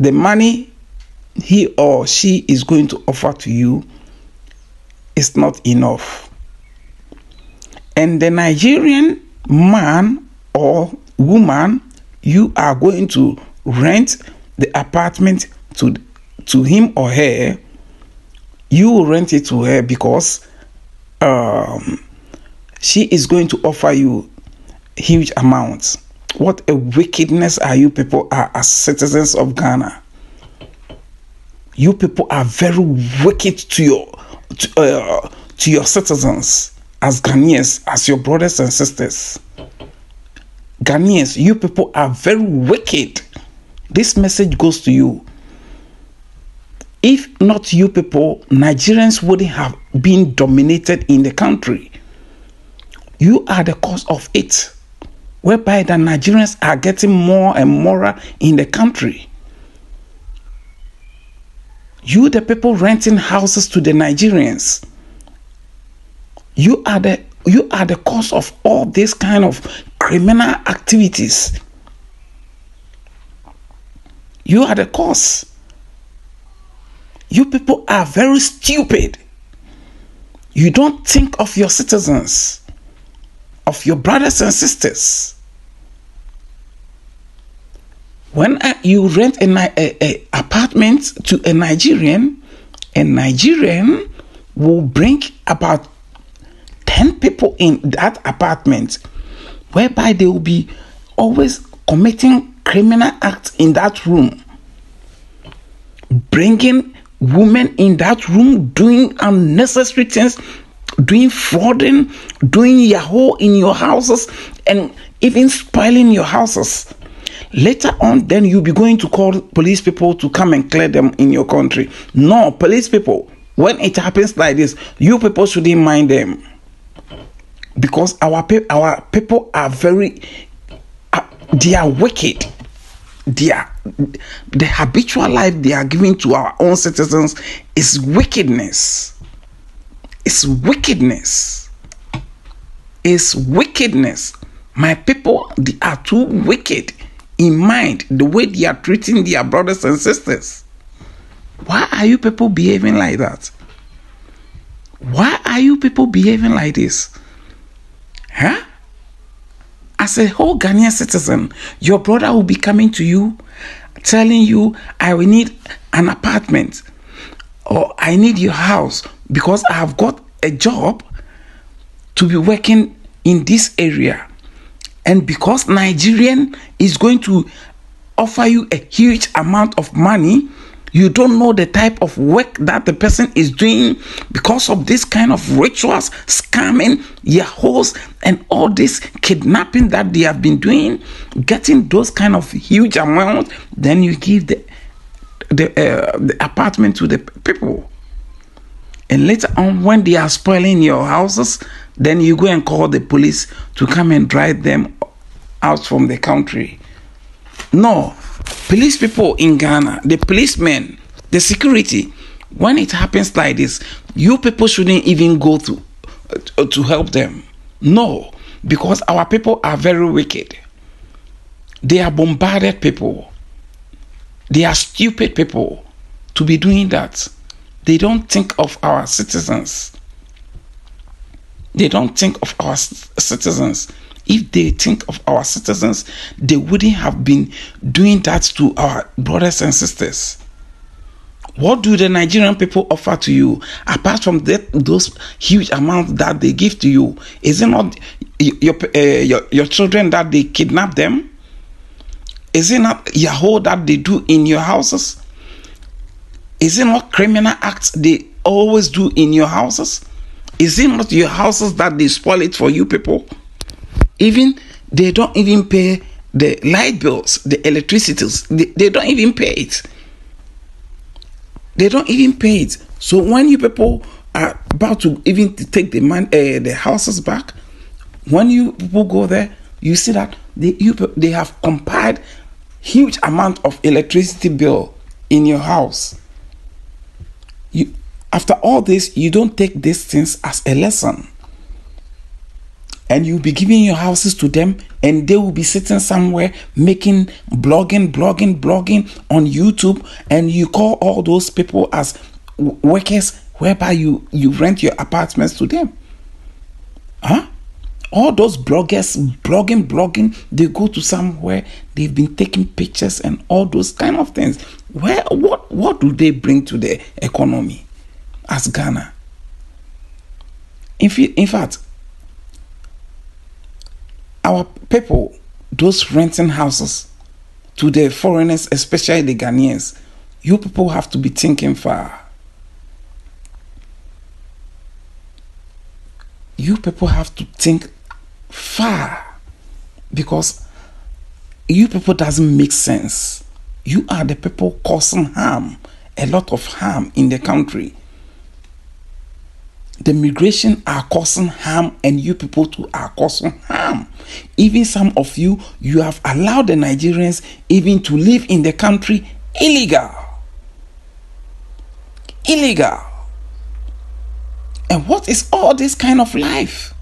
the money he or she is going to offer to you is not enough. And the Nigerian man or woman, you are going to rent the apartment to him or her. You will rent it to her because she is going to offer you huge amounts. What a wickedness are you people are as citizens of Ghana. You people are very wicked to your citizens as Ghanaians, as your brothers and sisters. Ghanaians, you people are very wicked. This message goes to you. If not you people, Nigerians wouldn't have been dominated in the country. You are the cause of it, whereby the Nigerians are getting more and more in the country. You, the people renting houses to the Nigerians, you are the cause of all this kind of criminal activities. You are the cause. You people are very stupid. You don't think of your citizens, of your brothers and sisters. When you rent an apartment to a Nigerian will bring about 10 people in that apartment, whereby they will be always committing criminal acts in that room, bringing women in that room, doing unnecessary things, doing frauding, doing yahoo in your houses, and even spoiling your houses. Later on, then you'll be going to call police people to come and clear them in your country. No, police people, when it happens like this, you people shouldn't mind them. Because our people are very, they are wicked. the habitual life they are giving to our own citizens is wickedness. It's wickedness. It's wickedness. My people, they are too wicked in mind, the way they are treating their brothers and sisters. Why are you people behaving like that? Why are you people behaving like this? Huh? As a whole Ghanaian citizen, your brother will be coming to you, telling you, I will need an apartment, or I need your house because I have got a job to be working in this area. And because Nigerian is going to offer you a huge amount of money, you don't know the type of work that the person is doing because of this kind of rituals, scamming, yahoos, and all this kidnapping that they have been doing, getting those kind of huge amounts. Then you give the apartment to the people. And later on, when they are spoiling your houses, then you go and call the police to come and drive them out from the country. No. Police people in Ghana, the policemen, the security, when it happens like this, you people shouldn't even go to help them. No, because our people are very wicked. They are bombarded people. They are stupid people to be doing that. They don't think of our citizens. They don't think of our citizens. If they think of our citizens, they wouldn't have been doing that to our brothers and sisters. What do the Nigerian people offer to you apart from those huge amounts that they give to you? Is it not your children that they kidnap them? Is it not Yahoo that they do in your houses? Is it not criminal acts they always do in your houses? Is it not your houses that they spoil it for you people? Even they don't even pay the light bills, the electricity. They don't even pay it. They don't even pay it. So when you people are about to even take the houses back, when you people go there, you see that they have compiled huge amount of electricity bill in your house. After all this, you don't take these things as a lesson. And you'll be giving your houses to them, and they will be sitting somewhere making blogging on YouTube, and you call all those people as workers, whereby you rent your apartments to them. Huh? All those bloggers blogging, they go to somewhere, they've been taking pictures and all those kind of things. What do they bring to the economy as Ghana? In fact, our people, those renting houses to the foreigners, especially the Ghanaians, you people have to be thinking far. You people have to think far, because you people doesn't make sense. You are the people causing harm, a lot of harm in the country. The migration are causing harm, and you people too are causing harm. Even some of you have allowed the Nigerians even to live in the country illegal. And what is all this kind of life?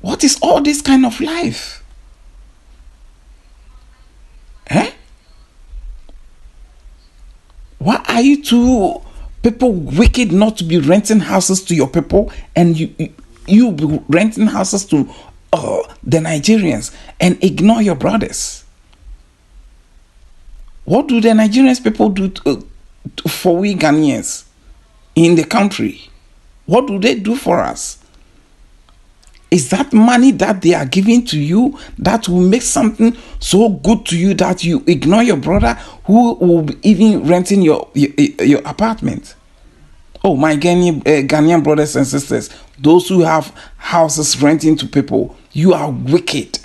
What is all this kind of life? Why are you two people wicked not to be renting houses to your people, and you be renting houses to the Nigerians and ignore your brothers? What do the Nigerians people do for we Ghanaians in the country? What do they do for us? Is that money that they are giving to you that will make something so good to you that you ignore your brother who will be even renting your apartment? Oh, my Ghanaian brothers and sisters, those who have houses renting to people, you are wicked.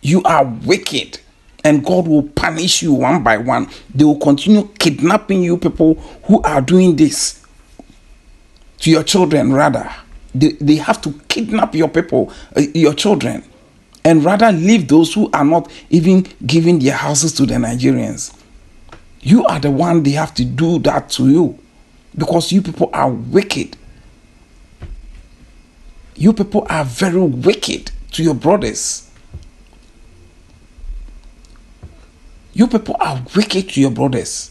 You are wicked. And God will punish you one by one. They will continue kidnapping you people who are doing this to your children, rather. They have to kidnap your people, your children, and rather leave those who are not even giving their houses to the Nigerians. You are the one they have to do that to you, because you people are wicked. You people are very wicked to your brothers. You people are wicked to your brothers.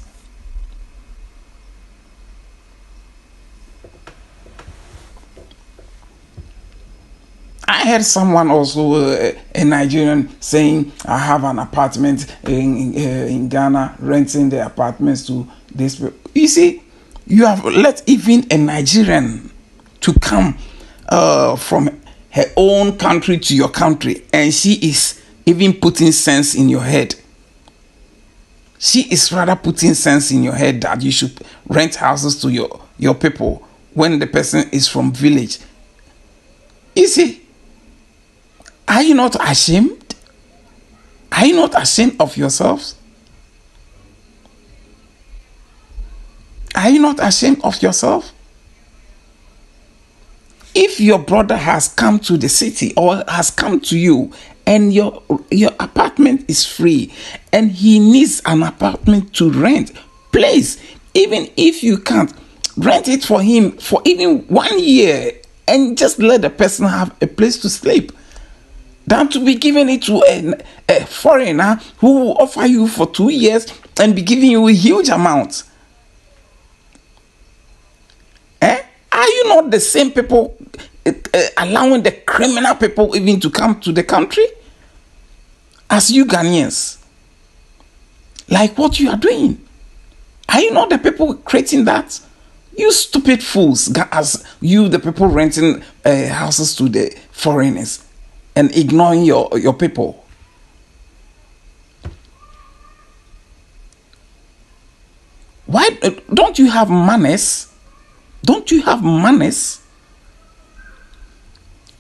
I heard someone also, a Nigerian, saying, I have an apartment in Ghana, renting the apartments to this people. You see, you have let even a Nigerian to come from her own country to your country, and she is even putting sense in your head. She is rather putting sense in your head that you should rent houses to your people when the person is from village. You see, are you not ashamed? Are you not ashamed of yourselves? Are you not ashamed of yourself? If your brother has come to the city or has come to you and your apartment is free and he needs an apartment to rent, please, even if you can't, rent it for him for even 1 year and just let the person have a place to sleep, than to be giving it to a foreigner who will offer you for 2 years and be giving you a huge amount. Are you not the same people allowing the criminal people even to come to the country as you Ghanaians? Like what you are doing. Are you not the people creating that? You stupid fools, as you the people renting houses to the foreigners and ignoring your people. Why don't you have manners? Don't you have manners?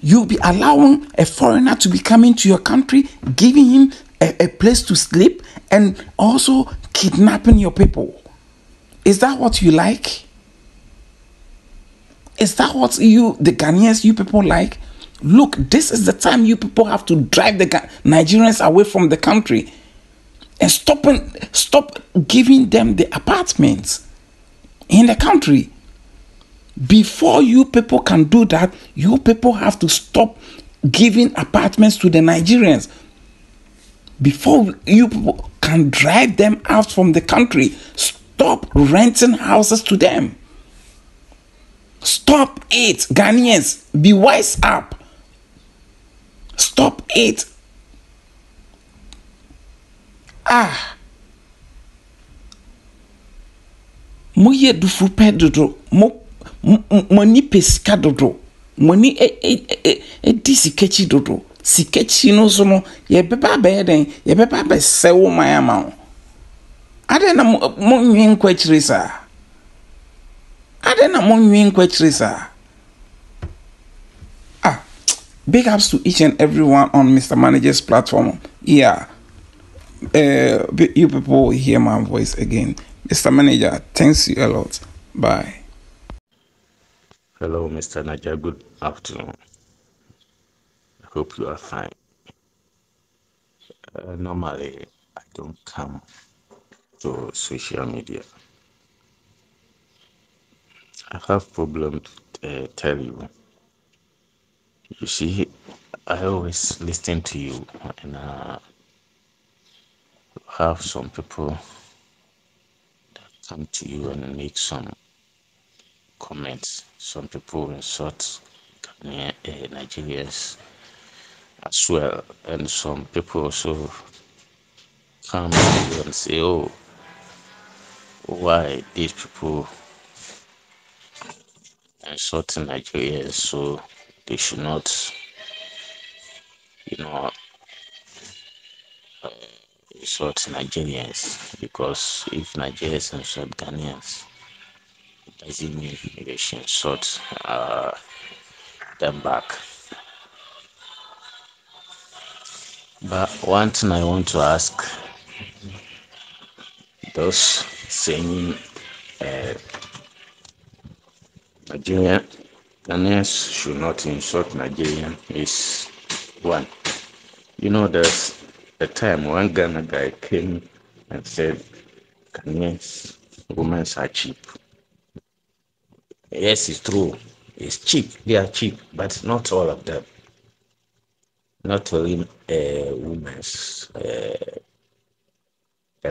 You'll be allowing a foreigner to be coming to your country, giving him a place to sleep, and also kidnapping your people. Is that what you like? Is that what you, the Ghanaians, you people like? Look, this is the time you people have to drive the Nigerians away from the country and stop giving them the apartments in the country. Before you people can do that, you people have to stop giving apartments to the Nigerians. Before you people can drive them out from the country, stop renting houses to them. Stop it, Ghanaians. Be wise up. Stop it. Mo ye dufu pe dodo. Money pe sika dodo. Money di sikechi dodo. Sikechi no so no ye beba be den ye beba be sewo man ama. Ade na mo nwen kwachiri sa. Ade na mo nwen kwachiri sa. Big ups to each and everyone on Mr. Manager's platform. Yeah. You people hear my voice again. Mr. Manager, thanks you a lot. Bye.
Hello, Mr. Naja. Good afternoon. I hope you are fine. Normally, I don't come to social media. I have problem to tell you. You see, I always listen to you, and have some people that come to you and make some comments. Some people insult Nigerians as well, and some people also come to you and say, "Oh, why these people insulting Nigerians? So they should not, insult Nigerians, because if Nigerians insult Ghanaians, it doesn't mean they should insult them back." But one thing I want to ask those saying Ghanaians should not insult Nigerian is one.
You know, there's a time one Ghana guy came and said, Ghanaians, women are cheap. Yes, it's true. It's cheap. They are cheap, but not all of them. Not only women's, the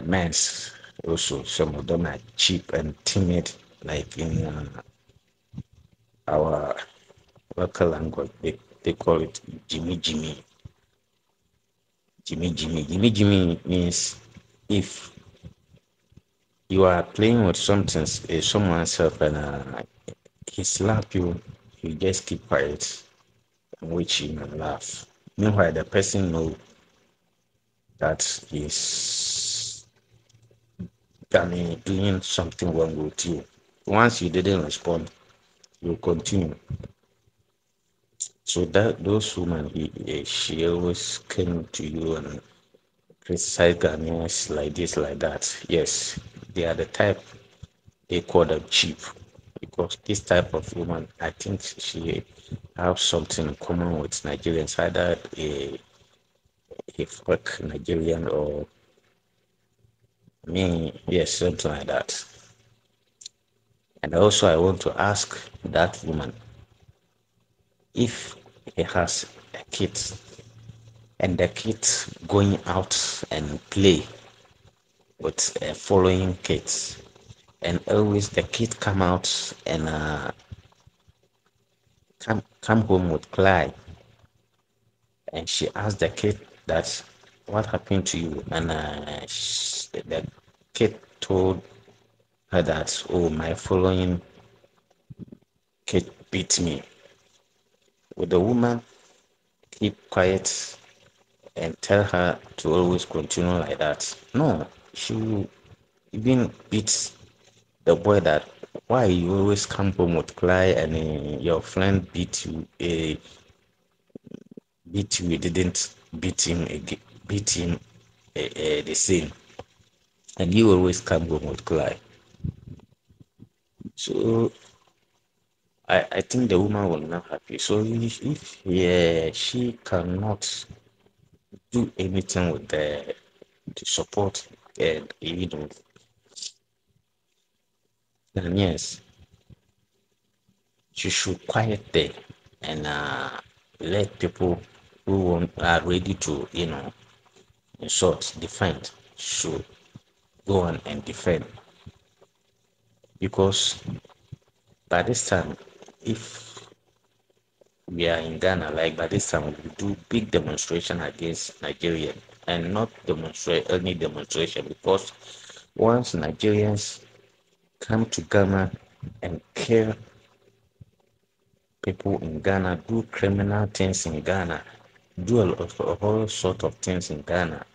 men's also. Some of them are cheap and timid, like in our local language. They call it Jimmy Jimmy. Jimmy Jimmy. Jimmy Jimmy means if you are playing with something, someone's help, and he slap you, you just keep quiet and watch him and laugh. Meanwhile, the person know that he's doing something wrong with you. Once you didn't respond, you continue. So that those women, she always came to you and criticize Ghanaians like this, like that. Yes, they are the type they call them cheap, because this type of woman, I think she have something in common with Nigerians, either a fake Nigerian or me, yes, something like that. And also, I want to ask that woman if he has a kid and the kid going out and play with following kids, and always the kid come out and come home with cry, and she asked the kid that what happened to you, and the kid told her that, oh, my following kid beat me. Would the woman keep quiet and tell her to always continue like that? No, she will even beat the boy that, why you always come home with cry, and your friend beat you, didn't beat him again, beat him the same, and you always come home with cry. So I think the woman will not happy. So if yeah, she cannot do anything with the support and then yes, she should quiet there and let people are ready to in short defend should go on and defend, because by this time, if we are in Ghana, like by this time we do big demonstration against Nigeria, and not demonstrate any demonstration, because once Nigerians come to Ghana and kill people in Ghana, do criminal things in Ghana, do a whole sort of things in Ghana,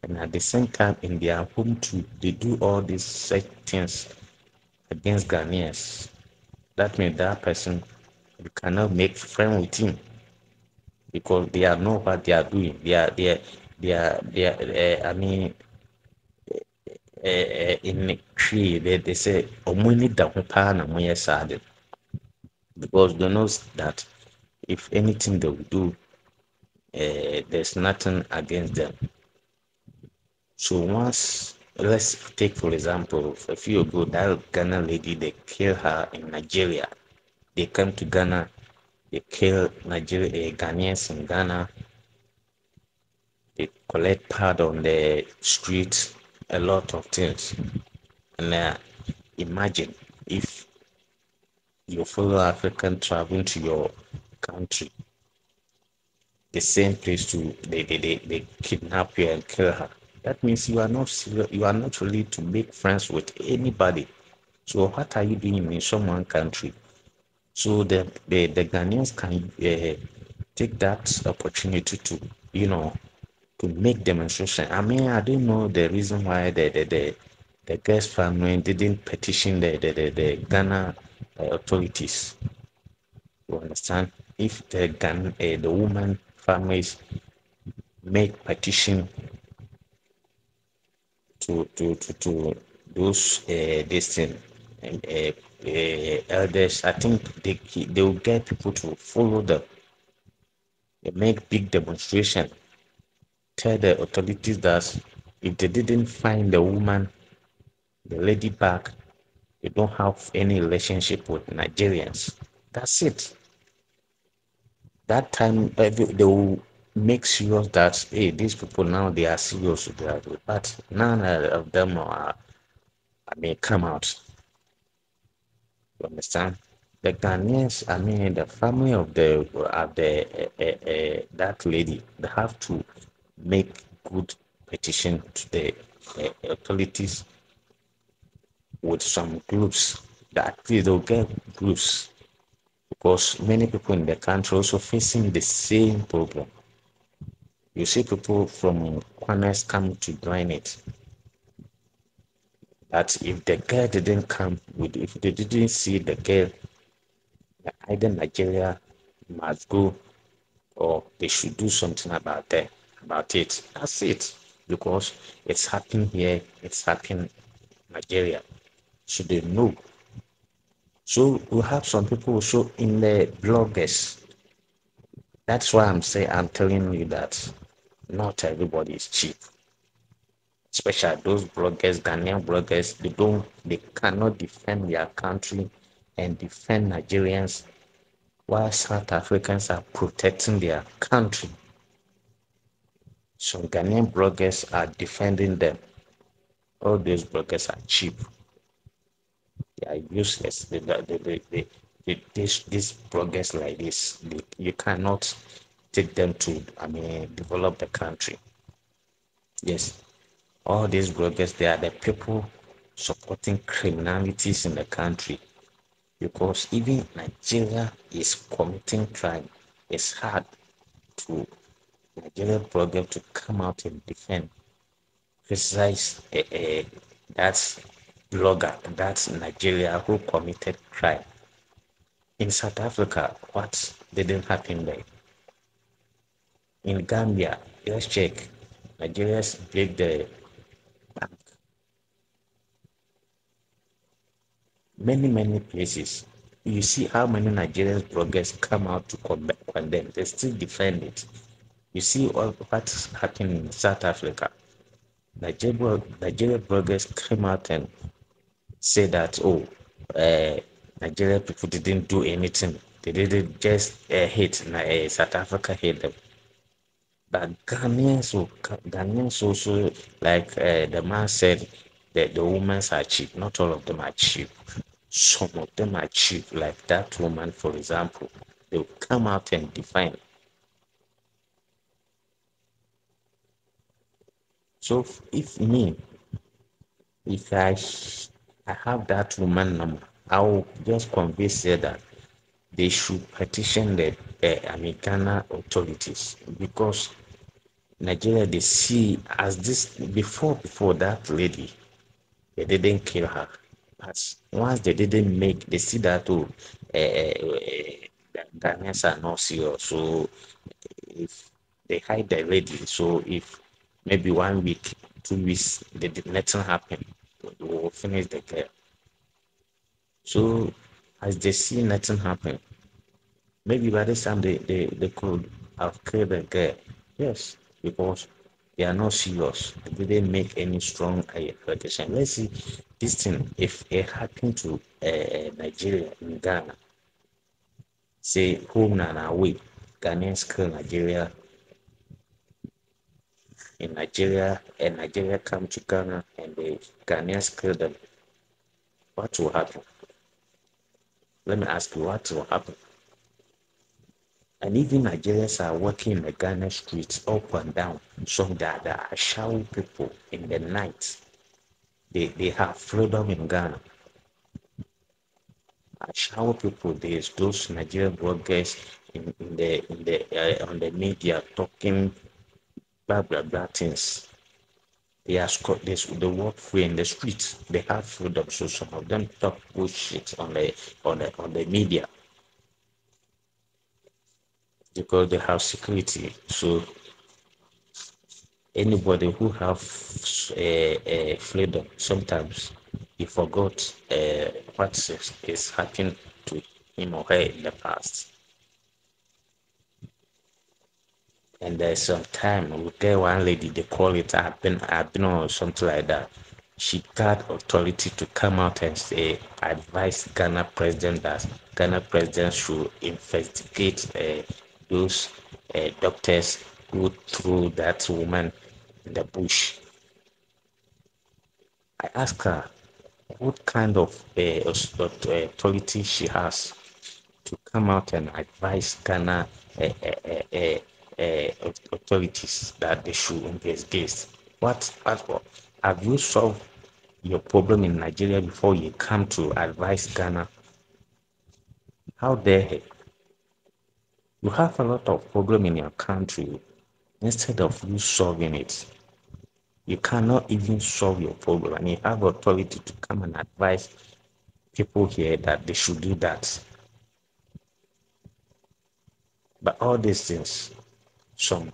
and at the same time in their home too, they do all these such things against Ghanaians. That means that person, you cannot make friend with him, because they are know what they are doing. In the tree, they say, Omuni da ho paa na moyɛ saa de," because they know that if anything they will do, there's nothing against them. So once, let's take for example, a few ago, that Ghana lady, they kill her in Nigeria. They come to Ghana, they kill Ghanaians in Ghana, they collect part on the street, a lot of things. And imagine if your fellow African traveling to your country, the same place to they kidnap you and kill her. That means you are not serious, you are not ready to make friends with anybody. So what are you doing in someone country? So the Ghanaians can take that opportunity to to make demonstration. I mean, I don't know the reason why the girl's family didn't petition the Ghana authorities. You understand? If the woman families make petition to those this thing and elders, I think they will get people to follow them. They make big demonstration tell the authorities that if they didn't find the woman, the lady back, they don't have any relationship with Nigerians. That's it. That time they will make serious that hey, these people now they are serious with that, but none of them are. I mean, come out. You understand? The Ghanaians, I mean, the family of that lady, they have to make good petition to the authorities with some groups that at least they'll get groups because many people in the country also facing the same problem. You see people from corners come to join it. That if the girl didn't come with, if they didn't see the girl, either Nigeria must go or they should do something about it. That's it. Because it's happening here, it's happening in Nigeria. So they know. So we have some people also in the bloggers. That's why I'm telling you that not everybody is cheap. Especially those bloggers, Ghanaian bloggers, they cannot defend their country and defend Nigerians while South Africans are protecting their country. Some Ghanaian bloggers are defending them. All those bloggers are cheap. They are useless. These bloggers like this, you cannot take them to, I mean, develop the country. Yes, all these bloggers, they are the people supporting criminalities in the country because even Nigeria is committing crime. It's hard to Nigerian blogger to come out and defend, criticize that blogger, that's Nigeria who committed crime. In South Africa, what didn't happen there? In Gambia, let's check. Nigerians break the bank. Many places. You see how many Nigerian bloggers come out to condemn. They still defend it. You see what's happening in South Africa. Nigeria bloggers came out and say that, oh, Nigeria people didn't do anything. They didn't just hate South Africa, hate them. But Ghanaians also, like the man said, that the women are cheap. Not all of them are cheap. Some of them are cheap, like that woman, for example. They will come out and define. So if I have that woman number, I will just convince her that they should petition the Ghana authorities because Nigeria they see as this before that lady they didn't kill her, but once they see that Ghanaians are not serious, so if they hide the lady, so if maybe 1 week, 2 weeks, nothing happen, they will finish the girl. So as they see nothing happen, maybe by this time they could have killed the girl. Yes, because they are not serious. They didn't make any strong allegation. Let's see this thing. If it happened to Nigeria in Ghana, say home and away, Ghanaians kill Nigeria in Nigeria, and Nigeria come to Ghana and the Ghanaians kill them. What will happen? Let me ask you, what will happen? And even Nigerians are walking in the Ghana streets up and down. Some that are shower people in the night. They have freedom in Ghana. Shower people, there's those Nigerian bloggers on the media talking blah things. They are they walk free in the streets. They have freedom. So some of them talk bullshit on the media because they have security. So anybody who have freedom, sometimes he forgot what is happening to him or her in the past. And there's some time we get one lady, they call it I've been or something like that. She got authority to come out and say, advise Ghana president that Ghana president should investigate those doctors who threw that woman in the bush. I asked her what kind of authority she has to come out and advise Ghana authorities that they should investigate. What have you solved your problem in Nigeria before you come to advise Ghana? How dare you have a lot of problem in your country instead of you solving it? You cannot even solve your problem, and you have authority to come and advise people here that they should do that. But all these things, some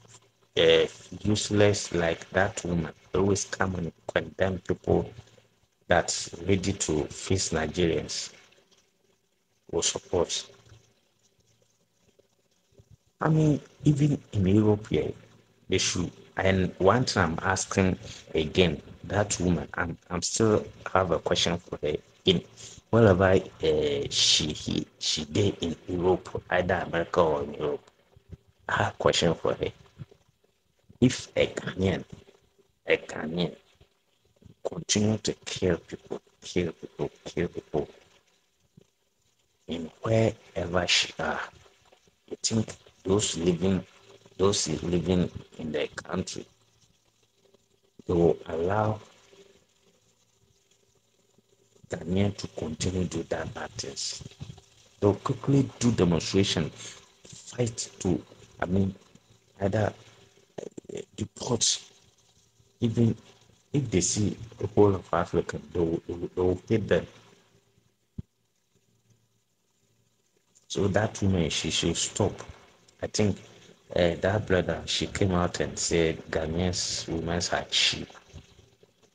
useless like that woman always come and condemn people that's ready to face Nigerians or support. I mean, even in Europe here, they should. And one time I'm asking again, that woman, I'm still have a question for her. In wherever she did in Europe, either America or in Europe, I have a question for her. If a Ghanaian continue to kill people in wherever she are, you think those living in the country, they will allow Ghanaian to continue to do that bad things? They'll quickly do demonstration, fight to, I mean, either deport, even if they see the whole of Africa, they will hate them. So that woman, she should stop. I think that brother, she came out and said Ghanaians women are cheap.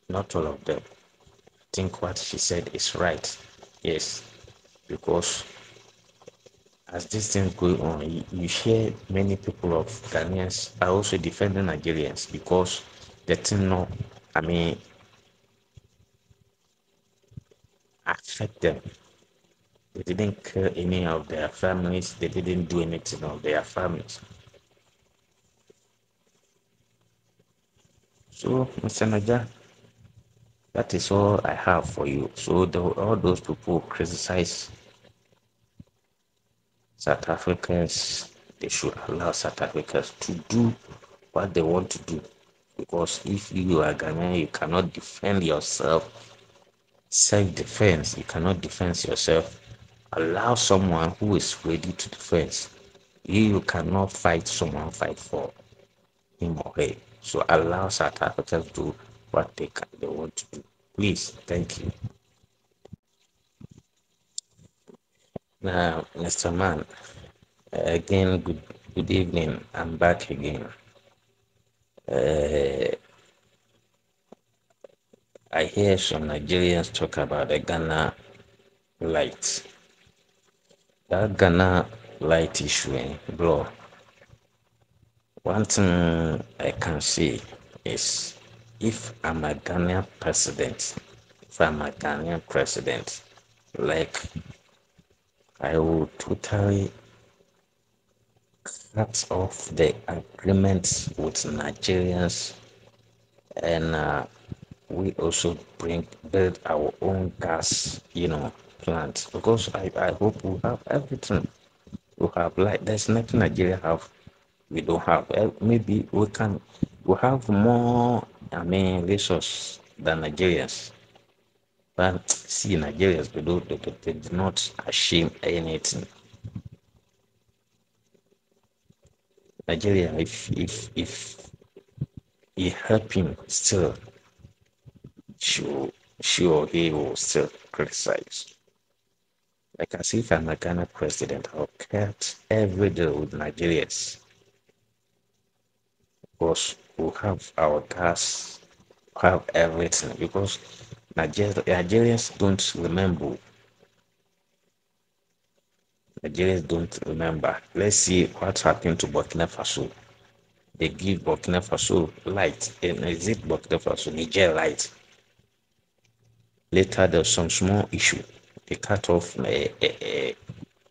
Not all of them. I think what she said is right. Yes, because as this thing going on, you hear many people of Ghanaians are also defending Nigerians because the thing no, I mean, affect them. They didn't kill any of their families. They didn't do anything of their families. So, Mr. Naja, that is all I have for you. So all those people criticize South Africans, they should allow South Africans to do what they want to do. Because if you are Ghanaian, you cannot defend yourself. Self-defense, you cannot defend yourself. Allow someone who is ready to defend. You cannot fight someone, fight for him or her. So allow South Africans to do what they want to do. Please, thank you. Now, Mr. Man, again, good evening. I'm back again. I hear some Nigerians talk about the Ghana light. That Ghana light issue, bro. One thing I can say is if I'm a Ghanaian president, like I will totally cut off the agreements with Nigerians, and we also build our own gas, plant, because I hope we have everything. We have, like, there's nothing Nigeria have we don't have. Maybe we have more, I mean, resource than Nigerians. But see, Nigerians, they do not ashamed anything. Nigeria, if you help him, still she or he will still criticize. Like, as if I'm a Ghana president, I'll cut every deal with Nigerians because we have our gas, we have everything. Because Nigerians don't remember. Nigerians don't remember. Let's see what happened to Burkina Faso. they give Burkina Faso light, and is it Burkina Faso, Niger light. Later, there's some small issue. They cut off Burkina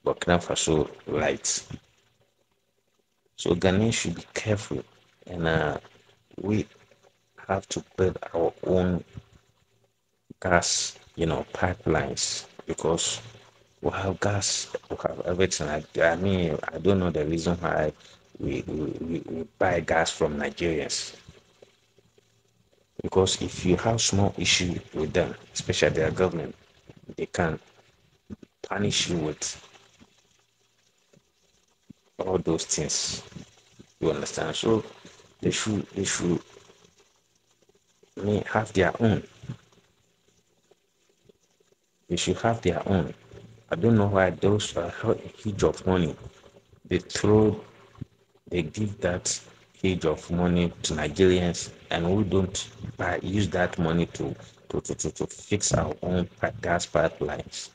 Faso lights. So Ghanaians should be careful, and we have to build our own gas, pipelines, because we have gas, we have everything. I mean, I don't know the reason why we buy gas from Nigerians. Because if you have small issue with them, especially their government, they can punish you with all those things. You understand? So they should have their own. They should have their own. I don't know why those are huge of money. They give that huge of money to Nigerians, and we don't use that money to fix our own gas pipelines.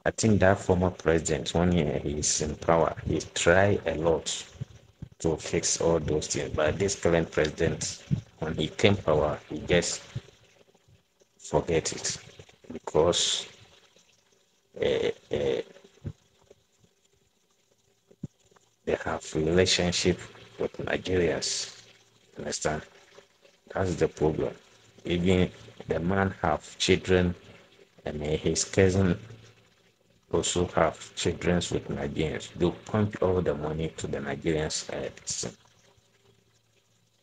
I think that former president, when he's in power, he tried a lot to fix all those things. But this current president, when he came power, he just forget it, because they have relationship with Nigerians. Understand? That's the problem. Even the man have children, and his cousin also have children with Nigerians. They pump all the money to the Nigerians'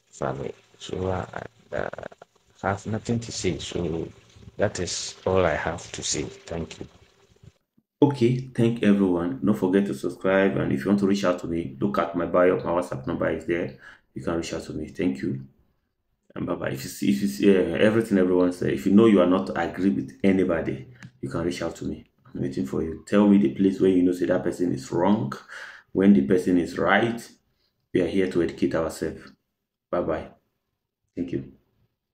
family. So I have nothing to say. So that is all I have to say. Thank you.
Okay, thank everyone. Don't forget to subscribe, and if you want to reach out to me, look at my bio. My WhatsApp number is there. You can reach out to me. Thank you, and bye bye. If you see everything everyone said, if you know you are not agree with anybody, you can reach out to me. I'm waiting for you. Tell me the place where you know say that person is wrong, when the person is right. We are here to educate ourselves. Bye bye. Thank you.